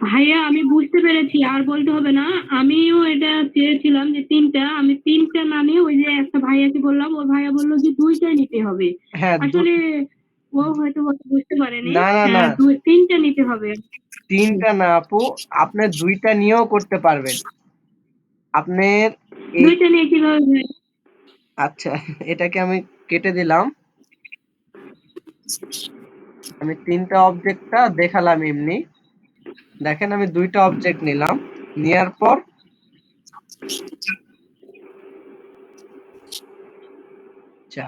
ভাইয়া আমি বুঝতে পেরেছি, আর বলতে হবে না। আমিও এটা চেয়েছিলাম যে ৩টা, আমি ৩টা না নিয়ে ওই যে একটা ভাইয়াকে বললাম, ওই ভাইয়া বলল যে ২টাই নিতে হবে। হ্যাঁ, আসলে ও হয়তো বুঝতে পারেনি। না, না, না। হ্যাঁ, ৩টা নিতে হবে। ৩ টা না আপু, আপনি ২ টা নিয়েও করতে পারবেন। আপনার এই ২টা নিয়ে কিভাবে হয়? আচ্ছা, এটাকে আমি কেটে দিলাম। আমি ৩ টা অবজেক্টটা দেখালাম এমনি। দেখেন আমি ২ টা অবজেক্ট নিলাম। নেয়ার পর আচ্ছা,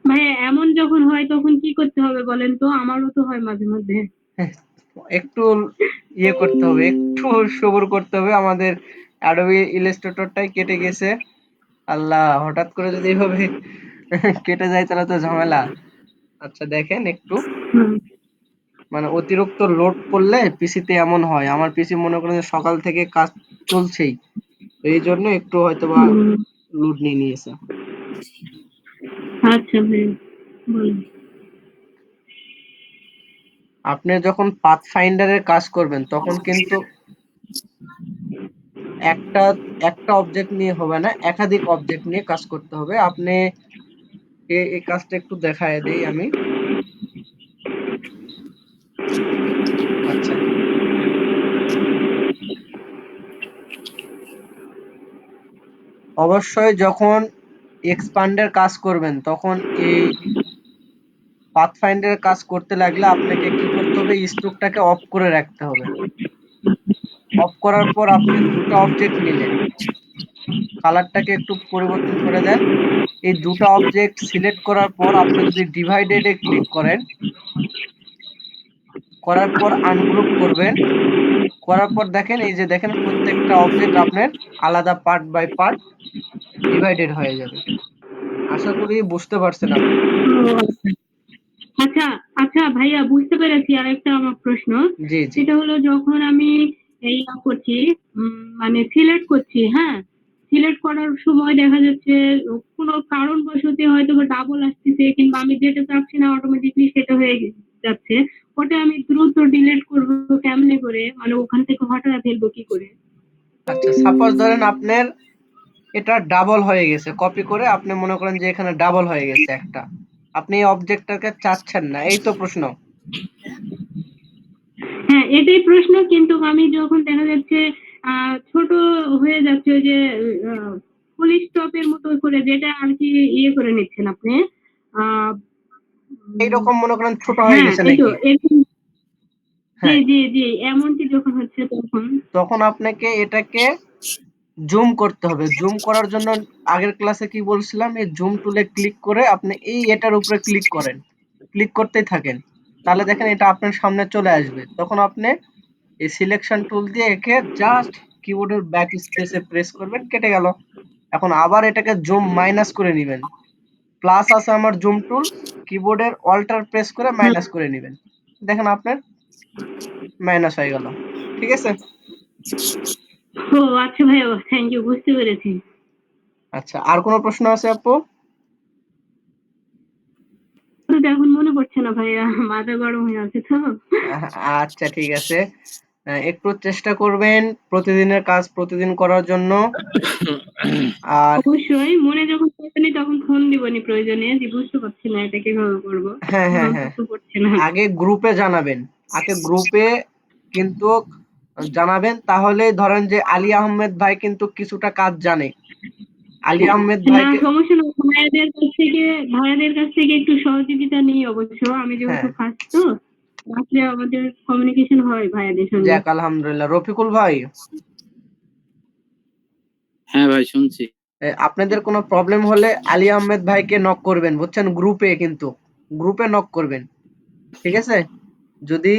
ভাইয়া এমন যখন হয় তখন কি করতে হবে বলেন তো? আমারও তো হয় মাঝে মধ্যে। একটু ইয়ে করতে হবে, একটু সবুর করতে হবে। আমাদের Adobe Illustrator টাই কেটে গেছে। আল্লাহ! হঠাৎ করে যদি এভাবে কেটে যায় তাহলে তো ঝামেলা। আচ্ছা দেখেন একটু হুম। মানে অতিরিক্ত লোড পড়লে পিসিতে এমন হয়। আমার পিসি মনে করেন যে সকাল থেকে কাজ চলছেই। তো এইজন্য একটু হয়তোবা হুম। লোড নিয়ে নিয়েছে। আচ্ছা ভাইয়া, বলুন। আপনি যখন পাথফাইন্ডার এর কাজ করবেন তখন কিন্তু একটা একটা অবজেক্ট নিয়ে হবে না, একাধিক অবজেক্ট নিয়ে কাজ করতে হবে। আপনি এই কাজটা একটু দেখায় দেই আমি। আচ্ছা, অবশ্যই যখন এক্সপান্ডের কাজ করবেন তখন এই পাথফাইন্ডার এর কাজ করতে লাগলে আপনাকে কি করতে হবে? স্ট্রোকটাকে অফ করে রাখতে হবে। অফ করার পর আপনি ২ টা অবজেক্ট নিলেন। কালারটাকে একটু পরিবর্তন করে দেন। এই ২ টা অবজেক্ট সিলেক্ট করার পর আপনি যদি ডিভাইডেড এ ক্লিক করেন, করার পর আনগ্রুপ করবেন। করার পর দেখেন এই যে দেখেন প্রত্যেকটা অবজেক্ট আপনার আলাদা পার্ট বাই পার্ট ডিভাইডেড হয়ে যাবে। আশা করি বুঝতে পারছেন আপনি। ও আচ্ছা, আচ্ছা ভাইয়া, বুঝতে পেরেছি। আরেকটা আমার প্রশ্ন, জি, জি। সেটা হলো যখন আমি এই করছি, মানে সিলেক্ট করছি, হ্যাঁ? সিলেক্ট করার সময় দেখা যাচ্ছে কোনো কারণবশত হয়তোবা ডাবল আসতেছে, কিংবা আমি যেটা চাচ্ছি না অটোমেটিকলি সেটা হয়ে যাচ্ছে। ওটা আমি দ্রুত ডিলিট করব কেমনে করে? মানে ওখান থেকে হটায় ফেলবো কি করে? আচ্ছা, সাপোজ ধরেন আপনার এটা ডাবল হয়ে গেছে। কপি করে আপনি মনে করেন যে এখানে ডাবল হয়ে গেছে একটা। আপনি এই অবজেক্টটাকে চাচ্ছেন না। এই তো প্রশ্ন? হ্যাঁ, এটাই প্রশ্ন। কিন্তু আমি যখন দেখা যাচ্ছে ছোট হয়ে যাচ্ছে, ওই যে আ ফুল স্টপের মতো করে, যেটা আরকি ইয়ে করে নিচ্ছেন আপনি। আ উম এইরকম মনে করেন ছোট হয়ে হ্যাঁ, গেছে এই তো নাকি? এরকম। জি, হ্যাঁ, জি, জি। এমনটি যখন হচ্ছে তখন? তখন আপনাকে এটাকে জুম করতে হবে। জুম করার জন্য আগের ক্লাসে কি বলছিলাম? এই জুম টুলে ক্লিক করে আপনি এটার উপরে ক্লিক করেন। ক্লিক করতেই থাকেন। তাহলে দেখেন এটা আপনার সামনে চলে আসবে। তখন আপনি এই সিলেকশন টুল দিয়ে একে জাস্ট কিবোর্ডের ব্যাক স্পেসে প্রেস করবেন, কেটে গেল। এখন আবার এটাকে জুম মাইনাস করে নিবেন। প্লাস আছে আমার জুম টুল, কিবোর্ডের অল্টার প্রেস করে হুম। মাইনাস করে নিবেন। দেখেন আপনার মাইনাস হয়ে গেল। ঠিক আছে? ও আচ্ছা ভাইয়া, থ্যাংক ইউ, বুঝতে পেরেছি। আচ্ছা, আর কোনো প্রশ্ন আছে আপু? তো এখন মনে পড়ছে না ভাইয়া, মাথা গরম হয়ে আছে তো। আহ, আচ্ছা, ঠিক আছে। একটু চেষ্টা করবেন প্রতিদিনের কাজ প্রতিদিন করার জন্য। আর অবশ্যই মনে যখন পড়বে তখন ফোন দিবনি প্রয়োজনে, যে বুঝতে পারছি না এটা কিভাবে করবো, হ্যাঁ, হ্যাঁ, মাথা হ্যাঁ, তো পড়ছে না। আগে গ্রুপে জানাবেন। আগে গ্রুপে কিন্তু জানাবেন, তাহলে ধরেন যে আলী আহমেদ ভাই কিন্তু কিছুটা কাজ জানে। আলী আহমেদ না ভাইকে, সমস্যা নেই, ভাইয়াদের কাছ থেকে একটু সহযোগিতা নিই অবশ্য, আমি যেহেতু হ্যাঁ, ফার্স্ট তো আসলে আমাদের কমিউনিকেশন হয় ভাইয়াদের সঙ্গে। যাক আলহামদুলিল্লাহ। রফিকুল ভাই, হ্যাঁ ভাই, শুনছি। আপনাদের কোনো প্রবলেম হলে আলী আহমেদ ভাইকে নক করবেন, বুঝছেন? গ্রুপে কিন্তু গ্রুপে নক করবেন, ঠিক আছে? যদি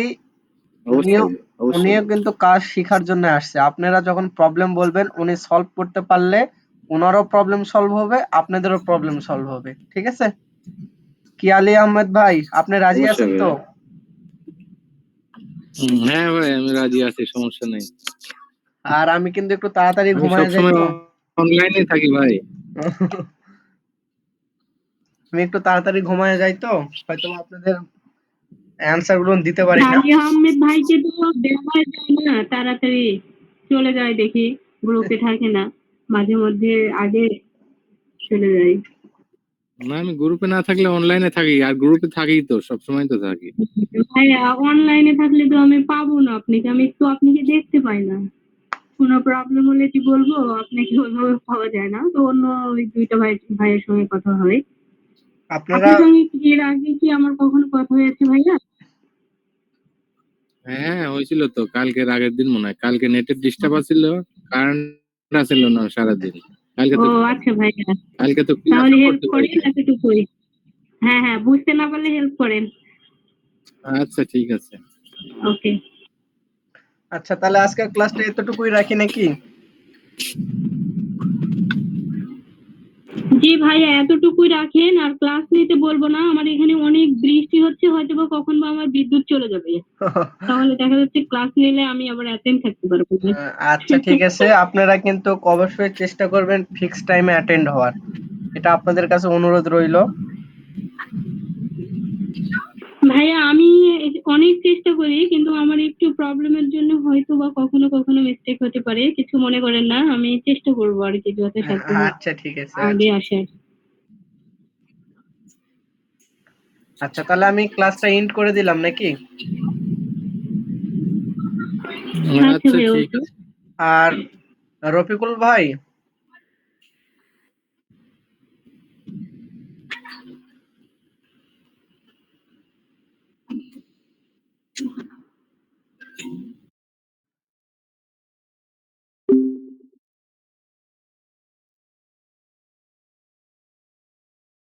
উনিও অবশ্যই, অবশ্যই। উনিও কিন্তু কাজ শিখার জন্য আসছে। আপনারা যখন প্রবলেম বলবেন উনি সলভ করতে পারলে ওনারও প্রবলেম সলভ হবে, আপনাদেরও প্রবলেম সলভ হবে, ঠিক আছে? কি আলী আহমেদ ভাই, আপনি রাজি অবশ্যই আছেন তো? ভাইয়া। হ্যাঁ ভাই, আমি রাজি আছি, সমস্যা নেই। আর আমি কিন্তু একটু তাড়াতাড়ি আমি ঘুমায় যাই সবসময় তো। অনলাইনে থাকি ভাই। আমি একটু তাড়াতাড়ি ঘুমায় যাই তো, হয়তো আপনাদের অ্যান্সার গুলো দিতে পারি না। আলী আহমেদ ভাইকে তো দেখা যায় না তাড়াতাড়ি, চলে যায় দেখি, গ্রুপে থাকে না, মাঝে মধ্যে আগে চলে যায়। না, আমি গ্রুপে না থাকলে অনলাইনে থাকি, আর গ্রুপে থাকি তো, সবসময় তো থাকি। ভাইয়া অনলাইনে থাকলে তো আমি পাবো না আপনাকে, আমি তো আপনাকে দেখতে পাই না। কোনো প্রবলেম হলে কি বলবো আপনাকে, ওইভাবে পাওয়া যায় না, তো অন্য ওই দুইটা ভাইয়ের সঙ্গে কথা হয়। আপনারা, আপনার সঙ্গে কি এর আগে কি আমার কখনো কথা হয়েছে ভাইয়া? হ্যাঁ হয়েছিল তো, কালকের আগের দিন মনে হয়। কালকে নেটের ডিস্টার্ব আছিল, কারেন্ট আসছিল না সারাদিন। কালকে ও তো আচ্ছা ভাইয়া, কালকে তো তাহলে ক্লাসও হেল্প করতে পারি করেন নাই। এতটুকুই। হ্যাঁ হ্যাঁ, বুঝতে না পারলে হেল্প করেন। আচ্ছা, ঠিক আছে। ওকে। আচ্ছা তাহলে আজকের ক্লাসটা এতটুকুই রাখি নাকি? জি ভাইয়া, এতটুকুই রাখেন, আর ক্লাস নিতে বলবো না, আমার এখানে অনেক বৃষ্টি হচ্ছে, হয়তো বা কখন বা আমার বিদ্যুৎ চলে যাবে, তাহলে দেখা যাচ্ছে ক্লাস নিলে আমি আবার অ্যাটেন্ড থাকতে পারবো না। আচ্ছা, ঠিক আছে। আপনারা কিন্তু অবশ্যই চেষ্টা করবেন ফিক্সড টাইমে অ্যাটেন্ড হওয়ার। এটা আপনাদের কাছে অনুরোধ রইলো। ভাইয়া আমি অনেক চেষ্টা করি, কিন্তু আমার একটু প্রবলেমের জন্য হয়তো বা কখনো কখনো মিস্টেক হতে পারে, কিছু মনে করেন না, আমি চেষ্টা করবো আর কি যথাসাধ্য আচ্ছা, ঠিক আছে। আগে আসার। আচ্ছা তাহলে আমি ক্লাসটা এন্ড করে দিলাম নাকি? আচ্ছা আচ্ছা, ভাইয়া, ঠিক ওকে। আছে। আর রফিকুল ভাই,